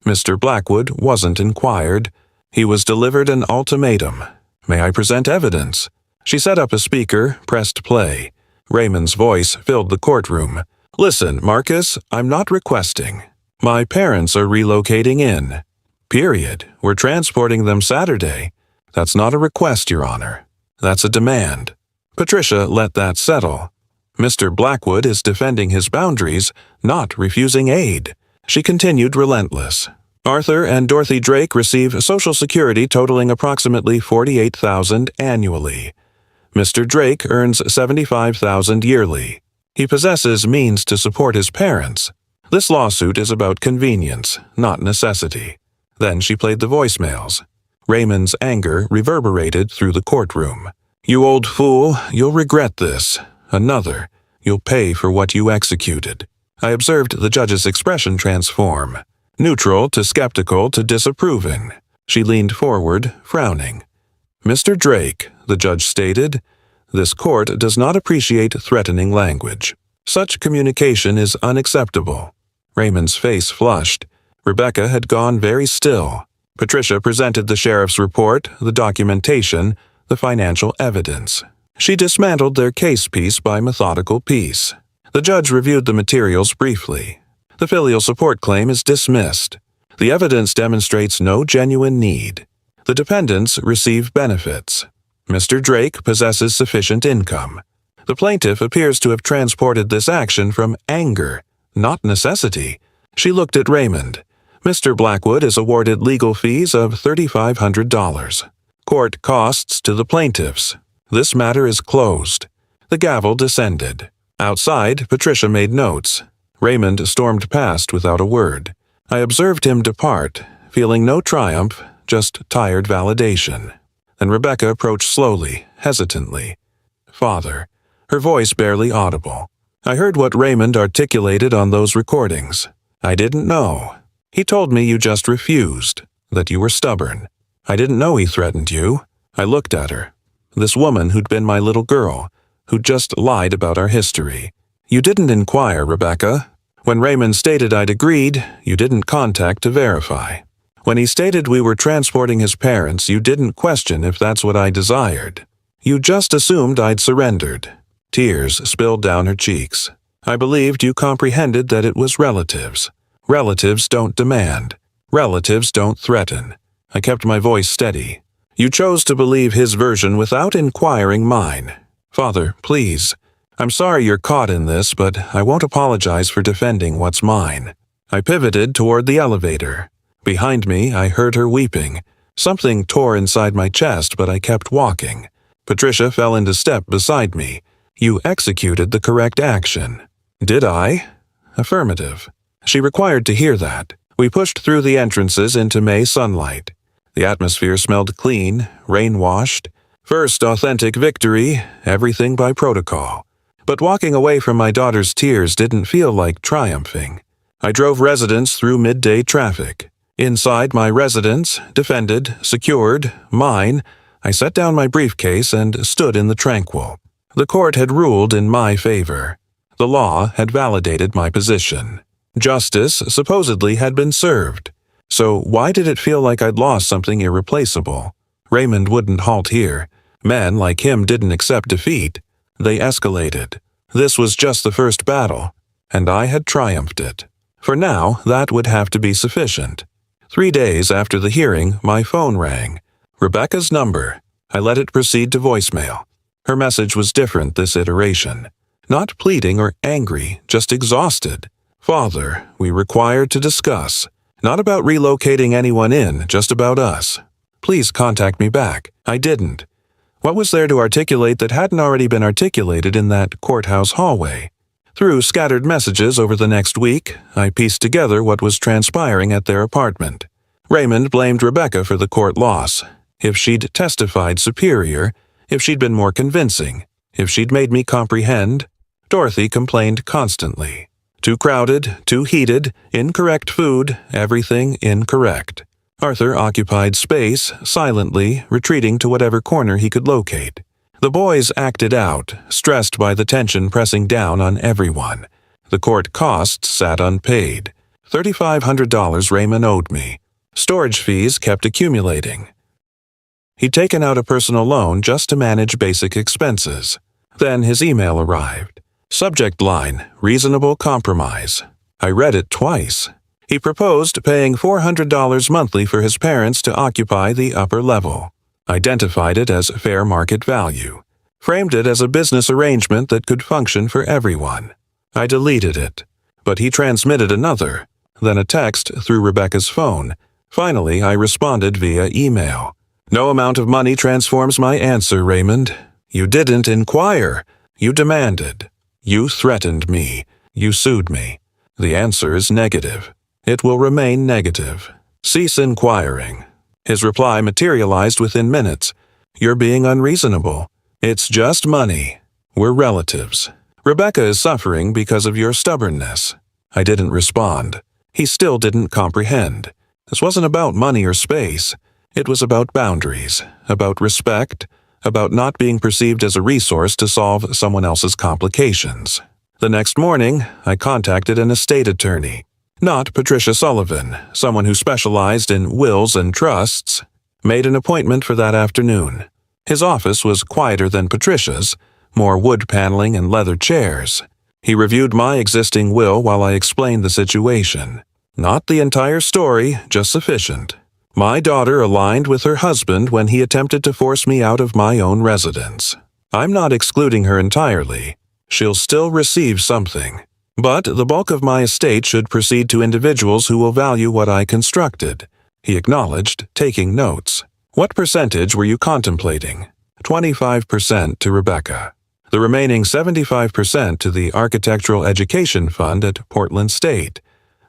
Speaker 1: Mr. Blackwood wasn't inquired. He was delivered an ultimatum. May I present evidence? She set up a speaker, pressed play. Raymond's voice filled the courtroom. Listen, Marcus, I'm not requesting. My parents are relocating in. Period. We're transporting them Saturday. That's not a request, Your Honor. That's a demand. Patricia let that settle. Mr. Blackwood is defending his boundaries, not refusing aid. She continued relentless. Arthur and Dorothy Drake receive Social Security totaling approximately $48,000 annually. Mr. Drake earns $75,000 yearly. He possesses means to support his parents. This lawsuit is about convenience, not necessity. Then she played the voicemails. Raymond's anger reverberated through the courtroom. You old fool, you'll regret this. Another. You'll pay for what you executed." I observed the judge's expression transform. Neutral to skeptical to disapproving. She leaned forward, frowning. "Mr. Drake," the judge stated, "this court does not appreciate threatening language. Such communication is unacceptable." Raymond's face flushed. Rebecca had gone very still. Patricia presented the sheriff's report, the documentation, the financial evidence. She dismantled their case piece by methodical piece. The judge reviewed the materials briefly. The filial support claim is dismissed. The evidence demonstrates no genuine need. The dependents receive benefits. Mr. Drake possesses sufficient income. The plaintiff appears to have transported this action from anger, not necessity. She looked at Raymond. Mr. Blackwood is awarded legal fees of $3,500. Court costs to the plaintiffs. This matter is closed. The gavel descended. Outside, Patricia made notes. Raymond stormed past without a word. I observed him depart, feeling no triumph, just tired validation. Then Rebecca approached slowly, hesitantly. "Father," her voice barely audible. "I heard what Raymond articulated on those recordings. I didn't know. He told me you just refused, that you were stubborn. I didn't know he threatened you." I looked at her. This woman who'd been my little girl, who'd just lied about our history. "You didn't inquire, Rebecca. When Raymond stated I'd agreed, you didn't contact to verify. When he stated we were transporting his parents, you didn't question if that's what I desired. You just assumed I'd surrendered." Tears spilled down her cheeks. "I believed you comprehended that it was relatives. Relatives don't demand. Relatives don't threaten." I kept my voice steady. "You chose to believe his version without inquiring mine. Father, please. I'm sorry you're caught in this, but I won't apologize for defending what's mine." I pivoted toward the elevator. Behind me, I heard her weeping. Something tore inside my chest, but I kept walking. Patricia fell into step beside me. "You executed the correct action." "Did I?" "Affirmative." She required to hear that. We pushed through the entrances into May sunlight. The atmosphere smelled clean, rain-washed. First authentic victory, everything by protocol. But walking away from my daughter's tears didn't feel like triumphing. I drove residents through midday traffic. Inside my residence, defended, secured, mine, I set down my briefcase and stood in the tranquil. The court had ruled in my favor. The law had validated my position. Justice supposedly had been served. So why did it feel like I'd lost something irreplaceable? Raymond wouldn't halt here. Men like him didn't accept defeat. They escalated. This was just the first battle, and I had triumphed it. For now, that would have to be sufficient. 3 days after the hearing, my phone rang. Rebecca's number. I let it proceed to voicemail. Her message was different this iteration. Not pleading or angry, just exhausted. "Father, we required to discuss. Not about relocating anyone in, just about us. Please contact me back." I didn't. What was there to articulate that hadn't already been articulated in that courthouse hallway? Through scattered messages over the next week, I pieced together what was transpiring at their apartment. Raymond blamed Rebecca for the court loss. If she'd testified superior, if she'd been more convincing, if she'd made me comprehend. Dorothy complained constantly. Too crowded, too heated, incorrect food, everything incorrect. Arthur occupied space, silently, retreating to whatever corner he could locate. The boys acted out, stressed by the tension pressing down on everyone. The court costs sat unpaid. $3,500 Raymond owed me. Storage fees kept accumulating. He'd taken out a personal loan just to manage basic expenses. Then his email arrived. Subject line, reasonable compromise. I read it twice. He proposed paying $400 monthly for his parents to occupy the upper level. Identified it as fair market value. Framed it as a business arrangement that could function for everyone. I deleted it. But he transmitted another, then a text through Rebecca's phone. Finally, I responded via email. "No amount of money transforms my answer, Raymond. You didn't inquire. You demanded. You threatened me. You sued me. The answer is negative. It will remain negative. Cease inquiring." His reply materialized within minutes. "You're being unreasonable. It's just money. We're relatives. Rebecca is suffering because of your stubbornness." I didn't respond. He still didn't comprehend. This wasn't about money or space. It was about boundaries, about respect, about not being perceived as a resource to solve someone else's complications. The next morning, I contacted an estate attorney. Not Patricia Sullivan, someone who specialized in wills and trusts. Made an appointment for that afternoon. His office was quieter than Patricia's, more wood paneling and leather chairs. He reviewed my existing will while I explained the situation. Not the entire story, just sufficient. My daughter aligned with her husband when he attempted to force me out of my own residence. I'm not excluding her entirely. She'll still receive something. But the bulk of my estate should proceed to individuals who will value what I constructed. He acknowledged, taking notes. What percentage were you contemplating? 25% to Rebecca. The remaining 75% to the Architectural Education Fund at Portland State.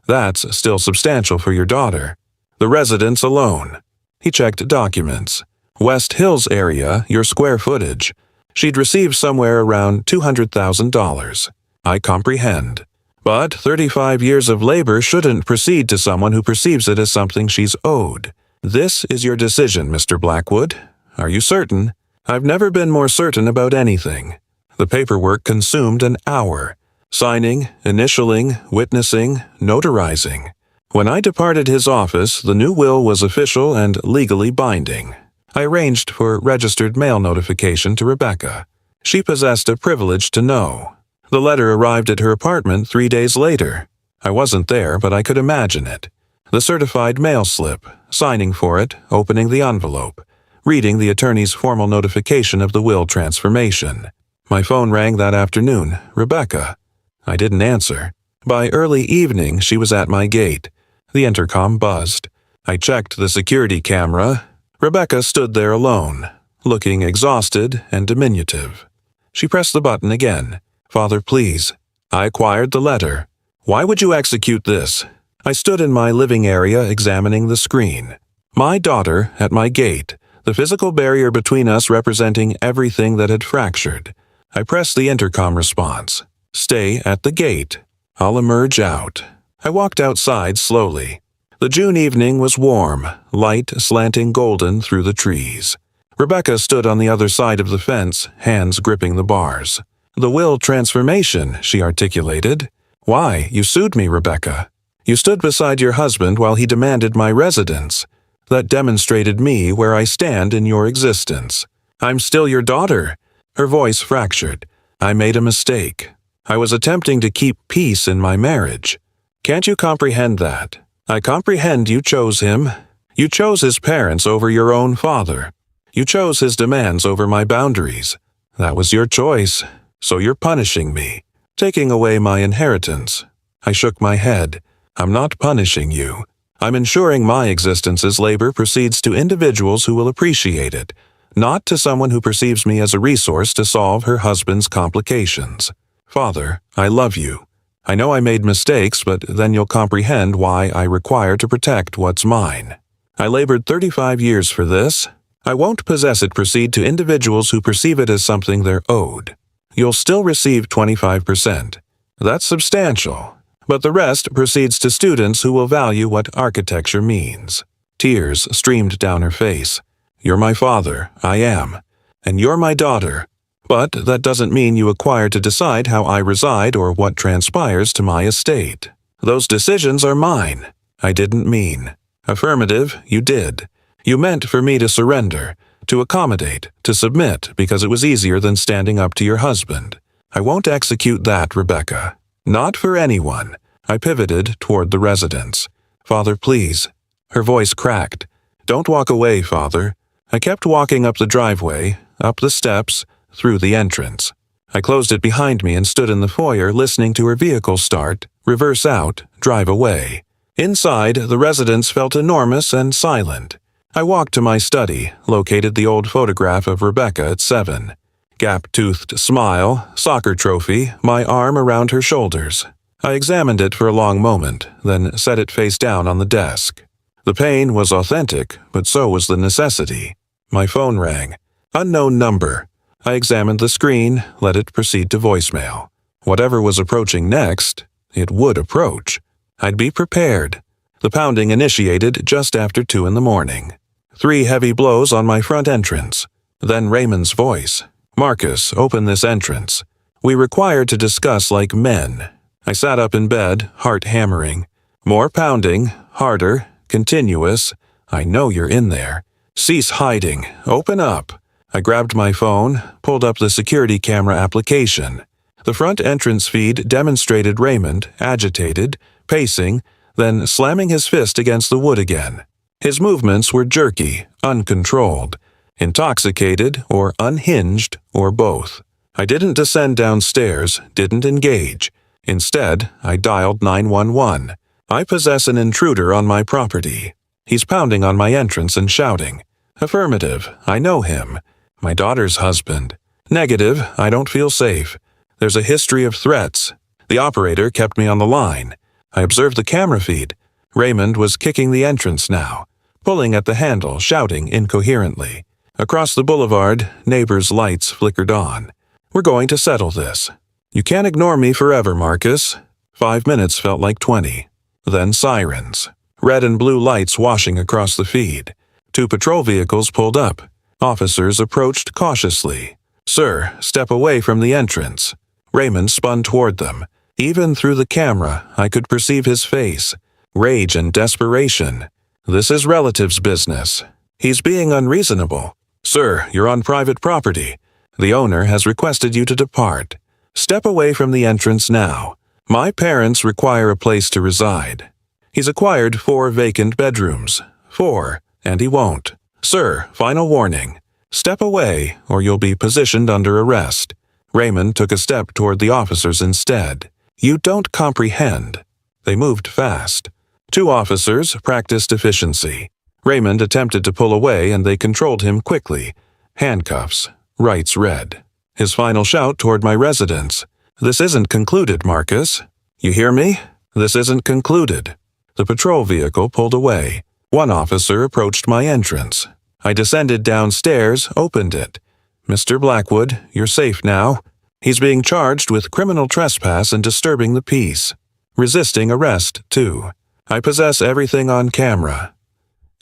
Speaker 1: That's still substantial for your daughter. The residence alone. He checked documents. West Hills area, your square footage. She'd receive somewhere around $200,000. I comprehend. But 35 years of labor shouldn't proceed to someone who perceives it as something she's owed. This is your decision, Mr. Blackwood. Are you certain? I've never been more certain about anything. The paperwork consumed an hour. Signing, initialing, witnessing, notarizing. When I departed his office, the new will was official and legally binding. I arranged for registered mail notification to Rebecca. She possessed a privilege to know. The letter arrived at her apartment 3 days later. I wasn't there, but I could imagine it. The certified mail slip, signing for it, opening the envelope, reading the attorney's formal notification of the will transformation. My phone rang that afternoon. Rebecca. I didn't answer. By early evening, she was at my gate. The intercom buzzed. I checked the security camera. Rebecca stood there alone, looking exhausted and diminutive. She pressed the button again. Father, please. I acquired the letter. Why would you execute this? I stood in my living area examining the screen. My daughter at my gate, the physical barrier between us representing everything that had fractured. I pressed the intercom response. Stay at the gate. I'll emerge out. I walked outside slowly. The June evening was warm, light slanting golden through the trees. Rebecca stood on the other side of the fence, hands gripping the bars. The will transformation, she articulated. Why, you sued me, Rebecca. You stood beside your husband while he demanded my residence. That demonstrated me where I stand in your existence. I'm still your daughter. Her voice fractured. I made a mistake. I was attempting to keep peace in my marriage. Can't you comprehend that? I comprehend you chose him. You chose his parents over your own father. You chose his demands over my boundaries. That was your choice. So you're punishing me, taking away my inheritance. I shook my head. I'm not punishing you. I'm ensuring my existence's labor proceeds to individuals who will appreciate it, not to someone who perceives me as a resource to solve her husband's complications. Father, I love you. I know I made mistakes, but then you'll comprehend why I require to protect what's mine. I labored 35 years for this. I won't possess it proceed to individuals who perceive it as something they're owed. You'll still receive 25%. That's substantial. But the rest proceeds to students who will value what architecture means. Tears streamed down her face. You're my father, I am. And you're my daughter. But that doesn't mean you acquire to decide how I reside or what transpires to my estate. Those decisions are mine. I didn't mean. Affirmative, you did. You meant for me to surrender, to accommodate, to submit, because it was easier than standing up to your husband. I won't execute that, Rebecca. Not for anyone. I pivoted toward the residence. Father, please. Her voice cracked. Don't walk away, Father. I kept walking up the driveway, up the steps, through the entrance. I closed it behind me and stood in the foyer listening to her vehicle start, reverse out, drive away. Inside, the residence felt enormous and silent. I walked to my study, located the old photograph of Rebecca at 7. Gap-toothed smile, soccer trophy, my arm around her shoulders. I examined it for a long moment, then set it face down on the desk. The pain was authentic, but so was the necessity. My phone rang. Unknown number. I examined the screen, let it proceed to voicemail. Whatever was approaching next, it would approach. I'd be prepared. The pounding initiated just after 2 a.m. 3 heavy blows on my front entrance. Then Raymond's voice. "Marcus, open this entrance. We require to discuss like men." I sat up in bed, heart hammering. More pounding, harder, continuous. "I know you're in there. Cease hiding. Open up." I grabbed my phone, pulled up the security camera application. The front entrance feed demonstrated Raymond, agitated, pacing, then slamming his fist against the wood again. His movements were jerky, uncontrolled, intoxicated or unhinged or both. I didn't descend downstairs, didn't engage. Instead, I dialed 911. I possess an intruder on my property. He's pounding on my entrance and shouting. Affirmative, I know him. My daughter's husband. Negative, I don't feel safe. There's a history of threats. The operator kept me on the line. I observed the camera feed. Raymond was kicking the entrance now, pulling at the handle, shouting incoherently. Across the boulevard, neighbors' lights flickered on. We're going to settle this. You can't ignore me forever, Marcus. 5 minutes felt like 20. Then sirens. Red and blue lights washing across the feed. 2 patrol vehicles pulled up. Officers approached cautiously. Sir, step away from the entrance. Raymond spun toward them. Even through the camera, I could perceive his face. Rage and desperation. This is relative's business. He's being unreasonable. Sir, you're on private property. The owner has requested you to depart. Step away from the entrance now. My parents require a place to reside. He's acquired 4 vacant bedrooms. 4, and he won't. Sir, final warning. Step away, or you'll be positioned under arrest. Raymond took a step toward the officers instead. You don't comprehend. They moved fast. 2 officers practiced efficiency. Raymond attempted to pull away and they controlled him quickly. Handcuffs. Rights red. His final shout toward my residence. This isn't concluded, Marcus. You hear me? This isn't concluded. The patrol vehicle pulled away. 1 officer approached my entrance. I descended downstairs, opened it. Mr. Blackwood, you're safe now. He's being charged with criminal trespass and disturbing the peace. Resisting arrest, too. I possess everything on camera.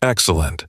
Speaker 1: Excellent.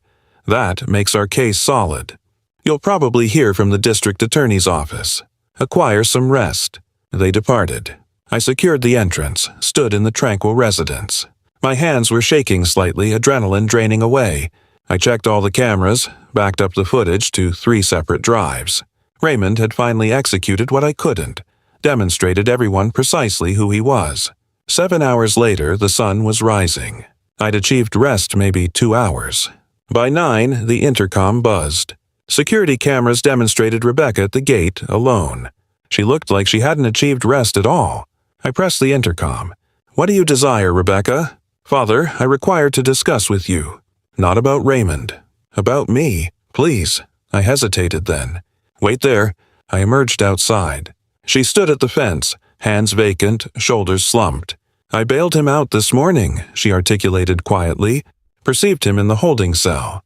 Speaker 1: That makes our case solid. You'll probably hear from the district attorney's office. Acquire some rest. They departed. I secured the entrance, stood in the tranquil residence. My hands were shaking slightly, adrenaline draining away. I checked all the cameras, backed up the footage to 3 separate drives. Raymond had finally executed what I couldn't, demonstrated everyone precisely who he was. 7 hours later, the sun was rising. I'd achieved rest maybe 2 hours. By 9, the intercom buzzed. Security cameras demonstrated Rebecca at the gate, alone. She looked like she hadn't achieved rest at all. I pressed the intercom. What do you desire, Rebecca? Father, I require to discuss with you. Not about Raymond. About me, please. I hesitated then. Wait there. I emerged outside. She stood at the fence, hands vacant, shoulders slumped. I bailed him out this morning, she articulated quietly. Perceived him in the holding cell.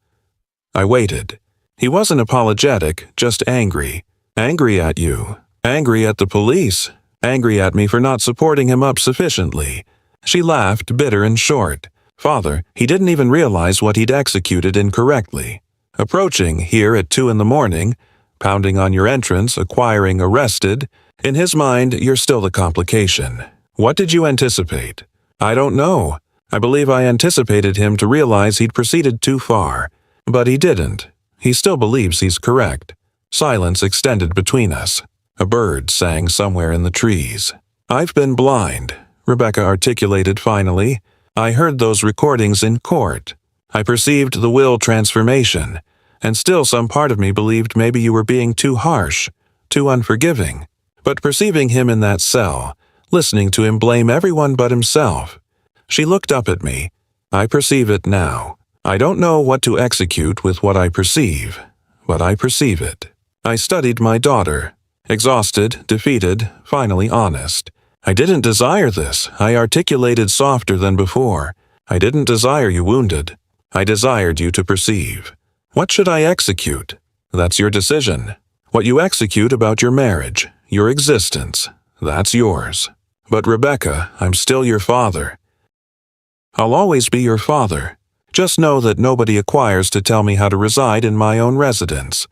Speaker 1: I waited. He wasn't apologetic, just angry. Angry at you. Angry at the police. Angry at me for not supporting him up sufficiently. She laughed, bitter and short. Father, he didn't even realize what he'd executed incorrectly. Approaching here at 2 a.m, pounding on your entrance, acquiring arrested. In his mind, you're still the complication. What did you anticipate? I don't know. I believe I anticipated him to realize he'd proceeded too far. But he didn't. He still believes he's correct. Silence extended between us. A bird sang somewhere in the trees. I've been blind, Rebecca articulated finally. I heard those recordings in court. I perceived the will transformation, and still some part of me believed maybe you were being too harsh, too unforgiving. But perceiving him in that cell, listening to him blame everyone but himself. She looked up at me. I perceive it now. I don't know what to execute with what I perceive, but I perceive it. I studied my daughter. Exhausted, defeated, finally honest. I didn't desire this. I articulated softer than before. I didn't desire you wounded. I desired you to perceive. What should I execute? That's your decision. What you execute about your marriage, your existence. That's yours. But Rebecca, I'm still your father. I'll always be your father. Just know that nobody acquires to tell me how to reside in my own residence.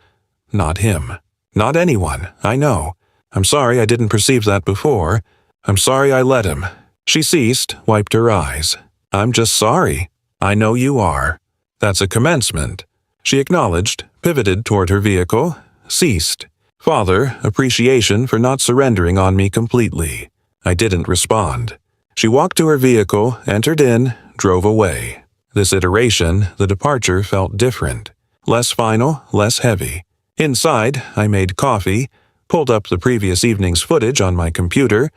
Speaker 1: Not him. Not anyone, I know. I'm sorry I didn't perceive that before. I'm sorry I let him. She ceased, wiped her eyes. I'm just sorry. I know you are. That's a commencement. She acknowledged, pivoted toward her vehicle, ceased. Father, appreciation for not surrendering on me completely. I didn't respond. She walked to her vehicle, entered in, drove away. This iteration, the departure felt different. Less final, less heavy. Inside, I made coffee, pulled up the previous evening's footage on my computer,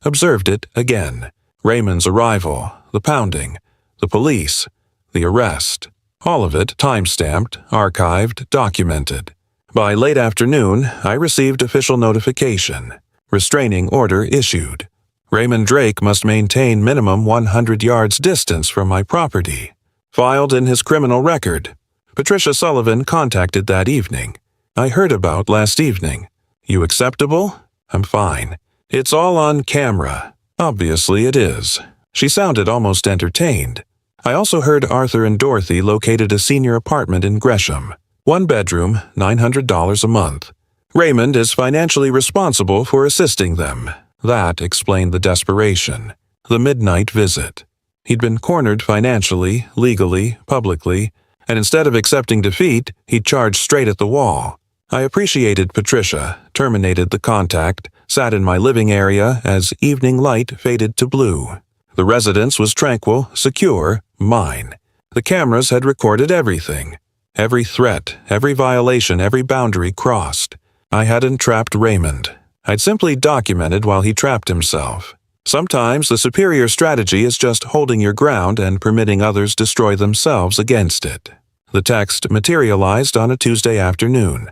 Speaker 1: observed it again. Raymond's arrival, the pounding, the police, the arrest. All of it time-stamped, archived, documented. By late afternoon, I received official notification. Restraining order issued. Raymond Drake must maintain minimum 100 yards distance from my property. Filed in his criminal record. Patricia Sullivan contacted that evening. I heard about last evening. You acceptable? I'm fine. It's all on camera. Obviously it is. She sounded almost entertained. I also heard Arthur and Dorothy located a senior apartment in Gresham. 1 bedroom, $900 a month. Raymond is financially responsible for assisting them. That explained the desperation. The midnight visit. He'd been cornered financially, legally, publicly, and instead of accepting defeat, he charged straight at the wall. I appreciated Patricia, terminated the contact, sat in my living area as evening light faded to blue. The residence was tranquil, secure, mine. The cameras had recorded everything. Every threat, every violation, every boundary crossed. I hadn't trapped Raymond. I'd simply documented while he trapped himself. Sometimes the superior strategy is just holding your ground and permitting others destroy themselves against it. The text materialized on a Tuesday afternoon.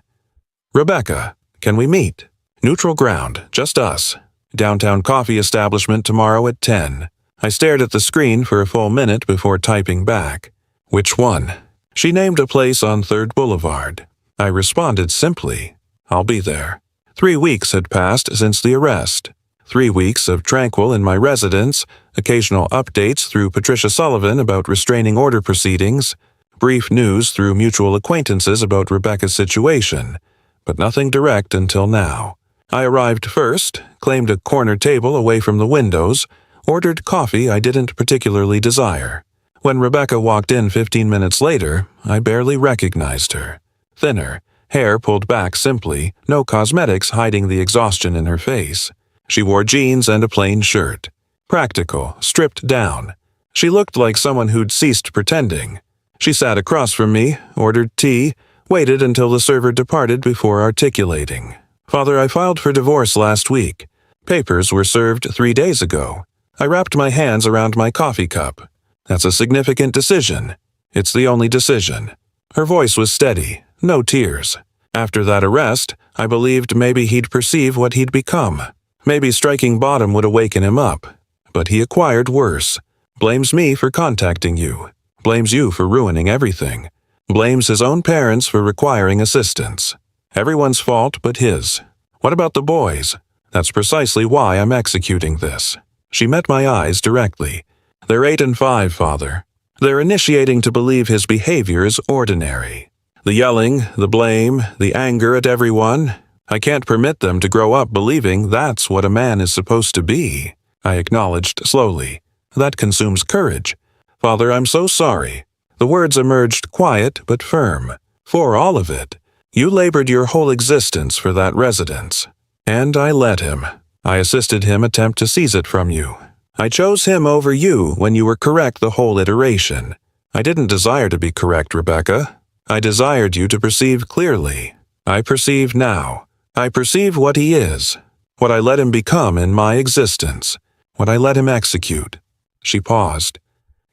Speaker 1: Rebecca, can we meet? Neutral ground, just us. Downtown coffee establishment tomorrow at 10. I stared at the screen for a full minute before typing back. Which one? She named a place on 3rd Boulevard. I responded simply, I'll be there. 3 weeks had passed since the arrest. 3 weeks of tranquil in my residence, occasional updates through Patricia Sullivan about restraining order proceedings, brief news through mutual acquaintances about Rebecca's situation, but nothing direct until now. I arrived first, claimed a corner table away from the windows, ordered coffee I didn't particularly desire. When Rebecca walked in 15 minutes later, I barely recognized her. Thinner, hair pulled back simply, no cosmetics hiding the exhaustion in her face. She wore jeans and a plain shirt. Practical, stripped down. She looked like someone who'd ceased pretending. She sat across from me, ordered tea, waited until the server departed before articulating. Father, I filed for divorce last week. Papers were served 3 days ago. I wrapped my hands around my coffee cup. That's a significant decision. It's the only decision. Her voice was steady, no tears. After that arrest, I believed maybe he'd perceive what he'd become. Maybe striking bottom would awaken him up. But he acquired worse. Blames me for contacting you. Blames you for ruining everything. Blames his own parents for requiring assistance. Everyone's fault but his. What about the boys? That's precisely why I'm executing this. She met my eyes directly. They're 8 and 5, Father. They're initiating to believe his behavior is ordinary. The yelling, the blame, the anger at everyone. I can't permit them to grow up believing that's what a man is supposed to be. I acknowledged slowly. That consumes courage. Father, I'm so sorry. The words emerged quiet but firm. For all of it. You labored your whole existence for that residence. And I let him. I assisted him attempt to seize it from you. I chose him over you when you were correct the whole iteration. I didn't desire to be correct, Rebecca. I desired you to perceive clearly. I perceive now. I perceive what he is, what I let him become in my existence, what I let him execute. She paused.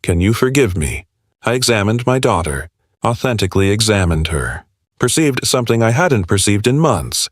Speaker 1: Can you forgive me? I examined my daughter, authentically examined her. Perceived something I hadn't perceived in months.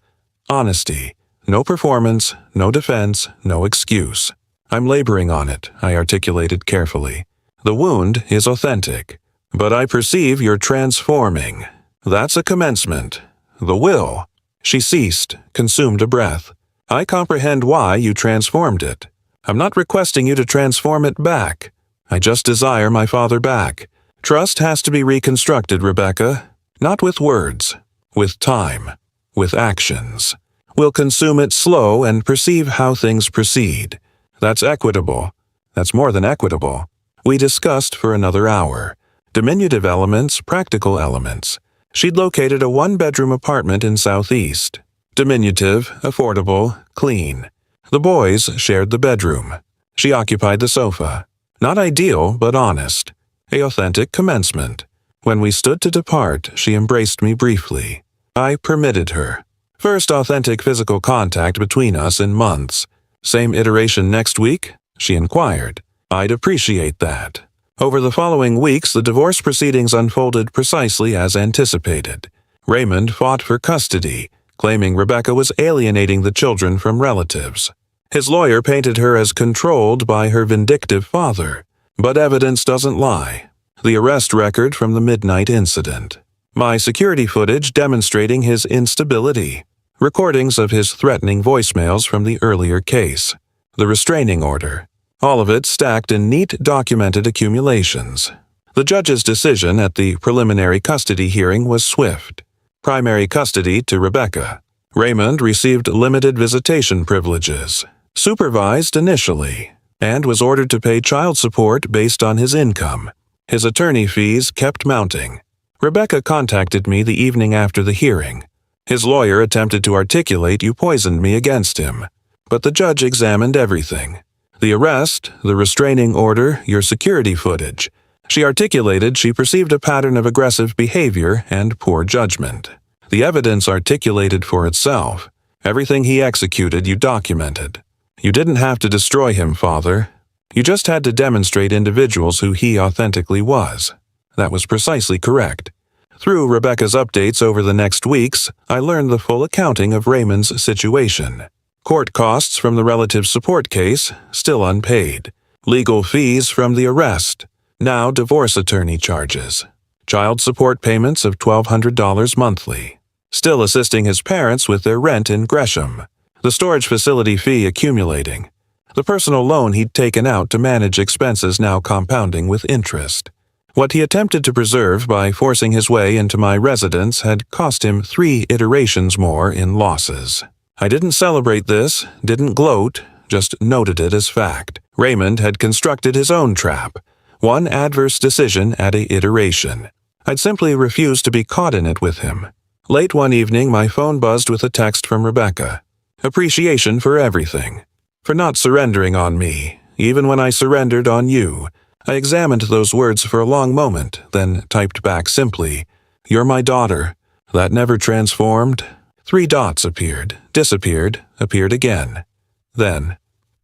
Speaker 1: Honesty. No performance, no defense, no excuse. I'm laboring on it, I articulated carefully. The wound is authentic. But I perceive you're transforming. That's a commencement. The will. She ceased, consumed a breath. I comprehend why you transformed it. I'm not requesting you to transform it back. I just desire my father back. Trust has to be reconstructed, Rebecca. Not with words. With time. With actions. We'll consume it slow and perceive how things proceed. That's equitable. That's more than equitable. We discussed for another hour. Diminutive elements, practical elements. She'd located a one-bedroom apartment in Southeast. Diminutive, affordable, clean. The boys shared the bedroom. She occupied the sofa. Not ideal, but honest. A authentic commencement. When we stood to depart, she embraced me briefly. I permitted her. First authentic physical contact between us in months. Same iteration next week? She inquired. I'd appreciate that. Over the following weeks, the divorce proceedings unfolded precisely as anticipated. Raymond fought for custody, claiming Rebecca was alienating the children from relatives. His lawyer painted her as controlled by her vindictive father. But evidence doesn't lie. The arrest record from the midnight incident. My security footage demonstrating his instability. Recordings of his threatening voicemails from the earlier case. The restraining order. All of it stacked in neat documented accumulations. The judge's decision at the preliminary custody hearing was swift. Primary custody to Rebecca. Raymond received limited visitation privileges. Supervised initially, and was ordered to pay child support based on his income. His attorney fees kept mounting. Rebecca contacted me the evening after the hearing. His lawyer attempted to articulate you poisoned me against him, but the judge examined everything. The arrest, the restraining order, your security footage. She articulated she perceived a pattern of aggressive behavior and poor judgment. The evidence articulated for itself. Everything he executed you documented. You didn't have to destroy him, Father. You just had to demonstrate individuals who he authentically was. That was precisely correct. Through Rebecca's updates over the next weeks, I learned the full accounting of Raymond's situation. Court costs from the relative support case, still unpaid. Legal fees from the arrest. Now divorce attorney charges. Child support payments of $1,200 monthly. Still assisting his parents with their rent in Gresham. The storage facility fee accumulating. The personal loan he'd taken out to manage expenses now compounding with interest. What he attempted to preserve by forcing his way into my residence had cost him 3 iterations more in losses. I didn't celebrate this, didn't gloat, just noted it as fact. Raymond had constructed his own trap. One adverse decision at a iteration. I'd simply refused to be caught in it with him. Late one evening, my phone buzzed with a text from Rebecca. Appreciation for everything. For not surrendering on me, even when I surrendered on you. I examined those words for a long moment, then typed back simply, "You're my daughter." That never transformed. 3 dots appeared, disappeared, appeared again. Then,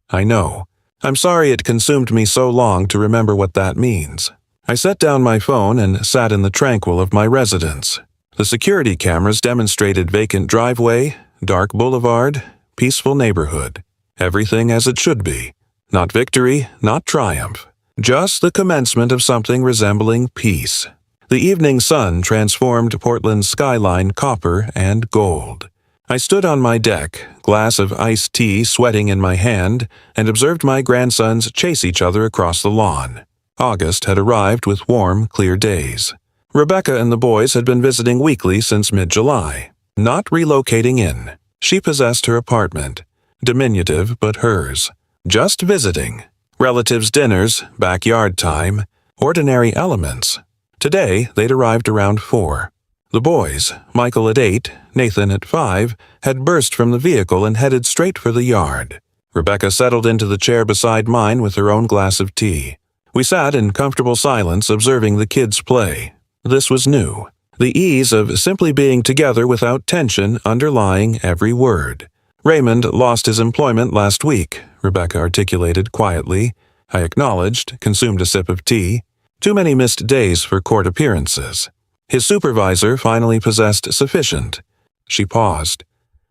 Speaker 1: I know. I'm sorry it consumed me so long to remember what that means. I set down my phone and sat in the tranquil of my residence. The security cameras demonstrated vacant driveway, dark boulevard, peaceful neighborhood. Everything as it should be. Not victory, not triumph. Just the commencement of something resembling peace. The evening sun transformed Portland's skyline copper and gold. I stood on my deck, glass of iced tea sweating in my hand, and observed my grandsons chase each other across the lawn. August had arrived with warm, clear days. Rebecca and the boys had been visiting weekly since mid-July. Not relocating in. She possessed her apartment. Diminutive, but hers. Just visiting. Relatives' dinners, backyard time, ordinary elements. Today, they'd arrived around 4. The boys, Michael at 8, Nathan at 5, had burst from the vehicle and headed straight for the yard. Rebecca settled into the chair beside mine with her own glass of tea. We sat in comfortable silence observing the kids play. This was new. The ease of simply being together without tension underlying every word. Raymond lost his employment last week, Rebecca articulated quietly. I acknowledged, consumed a sip of tea. Too many missed days for court appearances. His supervisor finally possessed sufficient. She paused.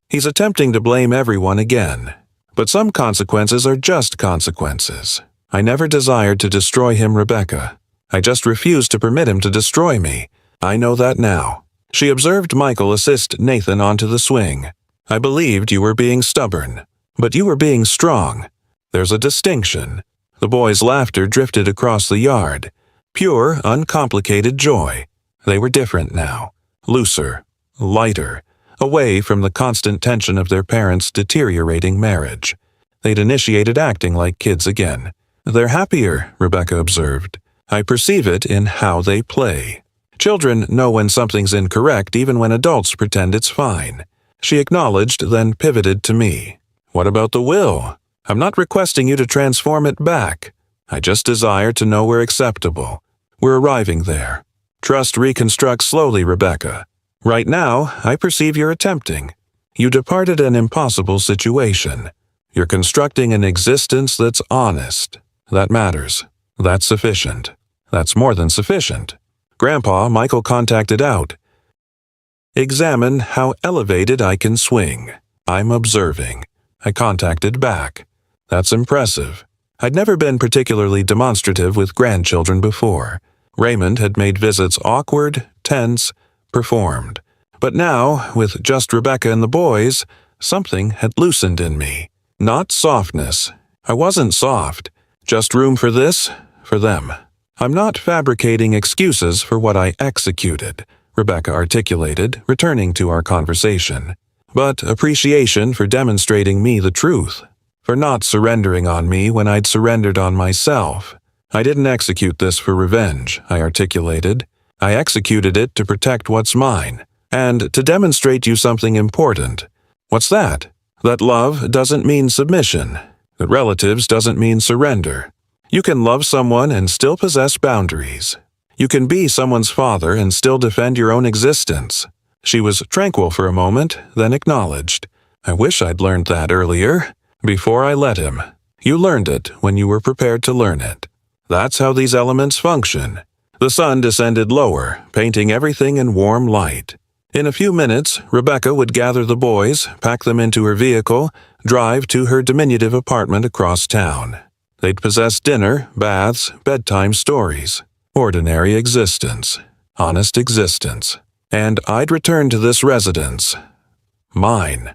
Speaker 1: He's attempting to blame everyone again. But some consequences are just consequences. I never desired to destroy him, Rebecca. I just refused to permit him to destroy me. I know that now. She observed Michael assist Nathan onto the swing. I believed you were being stubborn, but you were being strong. There's a distinction." The boys' laughter drifted across the yard. Pure, uncomplicated joy. They were different now. Looser, lighter, away from the constant tension of their parents' deteriorating marriage. They'd initiated acting like kids again. "They're happier," Rebecca observed. "I perceive it in how they play." Children know when something's incorrect even when adults pretend it's fine. She acknowledged, then pivoted to me. "What about the will? I'm not requesting you to transform it back. I just desire to know we're acceptable. We're arriving there. Trust reconstructs slowly, Rebecca. Right now, I perceive you're attempting. You departed an impossible situation. You're constructing an existence that's honest. That matters. That's sufficient. That's more than sufficient." "Grandpa," Michael contacted out. "Examine how elevated I can swing. I'm observing." I contacted back. "That's impressive." I'd never been particularly demonstrative with grandchildren before. Raymond had made visits awkward, tense, performed. But now, with just Rebecca and the boys, something had loosened in me. Not softness. I wasn't soft. Just room for this, for them. "I'm not fabricating excuses for what I executed," Rebecca articulated, returning to our conversation. "But appreciation for demonstrating me the truth, for not surrendering on me when I'd surrendered on myself. I didn't execute this for revenge," I articulated. "I executed it to protect what's mine, and to demonstrate you something important." "What's that?" "That love doesn't mean submission. That relatives doesn't mean surrender. You can love someone and still possess boundaries. You can be someone's father and still defend your own existence." She was tranquil for a moment, then acknowledged. "I wish I'd learned that earlier, before I let him. You learned it when you were prepared to learn it. That's how these elements function." The sun descended lower, painting everything in warm light. In a few minutes, Rebecca would gather the boys, pack them into her vehicle, drive to her diminutive apartment across town. They'd possess dinner, baths, bedtime stories. Ordinary existence. Honest existence. And I'd return to this residence. Mine.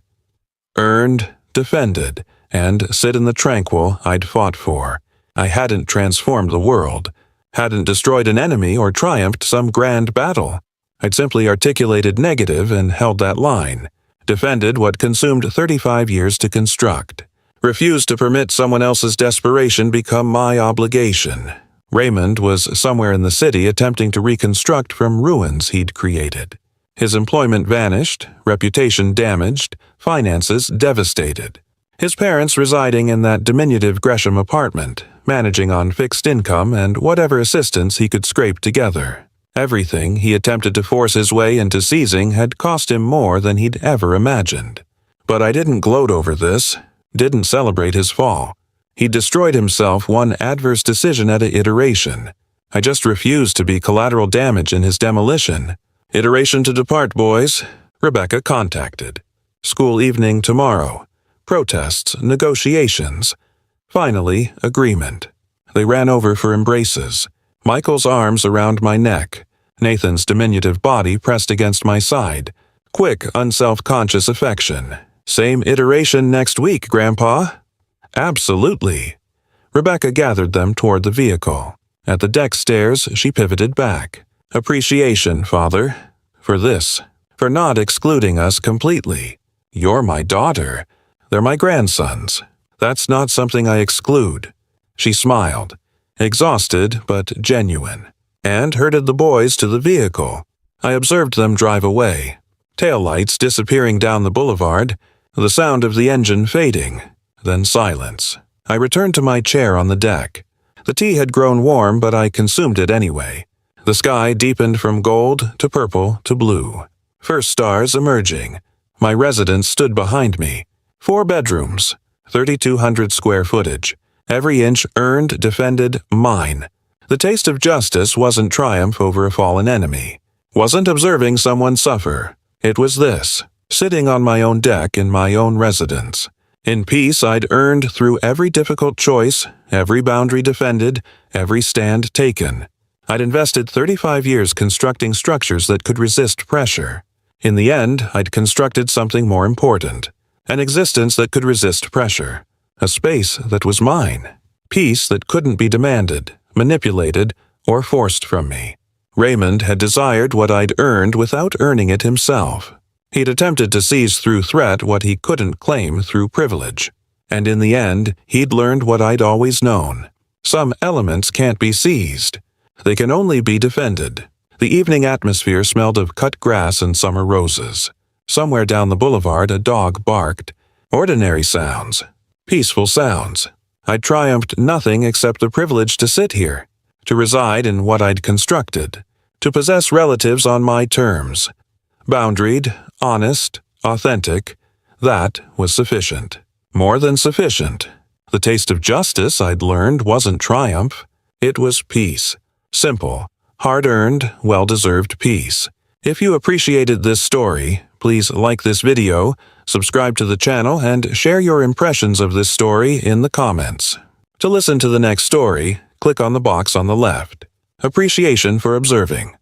Speaker 1: Earned, defended, and sit in the tranquil I'd fought for. I hadn't transformed the world, hadn't destroyed an enemy or triumphed some grand battle. I'd simply articulated negative and held that line, defended what consumed 35 years to construct, refused to permit someone else's desperation become my obligation. Raymond was somewhere in the city attempting to reconstruct from ruins he'd created. His employment vanished, reputation damaged, finances devastated. His parents residing in that diminutive Gresham apartment, managing on fixed income and whatever assistance he could scrape together. Everything he attempted to force his way into seizing had cost him more than he'd ever imagined. But I didn't gloat over this, didn't celebrate his fall. He destroyed himself one adverse decision at an iteration. I just refused to be collateral damage in his demolition. Iteration to depart, boys. Rebecca contacted. School evening tomorrow. Protests, negotiations. Finally, agreement. They ran over for embraces. Michael's arms around my neck. Nathan's diminutive body pressed against my side. Quick, unself-conscious affection. Same iteration next week, Grandpa? Absolutely. Rebecca gathered them toward the vehicle. At the deck stairs, she pivoted back. Appreciation, Father. For this. For not excluding us completely. You're my daughter. They're my grandsons. That's not something I exclude. She smiled. Exhausted, but genuine. And herded the boys to the vehicle. I observed them drive away. Taillights disappearing down the boulevard. The sound of the engine fading. Then silence. I returned to my chair on the deck. The tea had grown warm, but I consumed it anyway. The sky deepened from gold to purple to blue. First stars emerging. My residence stood behind me. 4 bedrooms, 3,200 square footage. Every inch earned, defended, mine. The taste of justice wasn't triumph over a fallen enemy. Wasn't observing someone suffer. It was this, sitting on my own deck in my own residence. In peace I'd earned through every difficult choice, every boundary defended, every stand taken. I'd invested 35 years constructing structures that could resist pressure. In the end, I'd constructed something more important, an existence that could resist pressure, a space that was mine, peace that couldn't be demanded, manipulated, or forced from me. Raymond had desired what I'd earned without earning it himself. He'd attempted to seize through threat what he couldn't claim through privilege. And in the end, he'd learned what I'd always known. Some elements can't be seized. They can only be defended. The evening atmosphere smelled of cut grass and summer roses. Somewhere down the boulevard, a dog barked. Ordinary sounds. Peaceful sounds. I'd triumphed nothing except the privilege to sit here, to reside in what I'd constructed, to possess relatives on my terms. Boundaried, honest, authentic, that was sufficient. More than sufficient. The taste of justice, I'd learned, wasn't triumph. It was peace. Simple, hard-earned, well-deserved peace. If you appreciated this story, please like this video, subscribe to the channel, and share your impressions of this story in the comments. To listen to the next story, click on the box on the left. Appreciation for observing.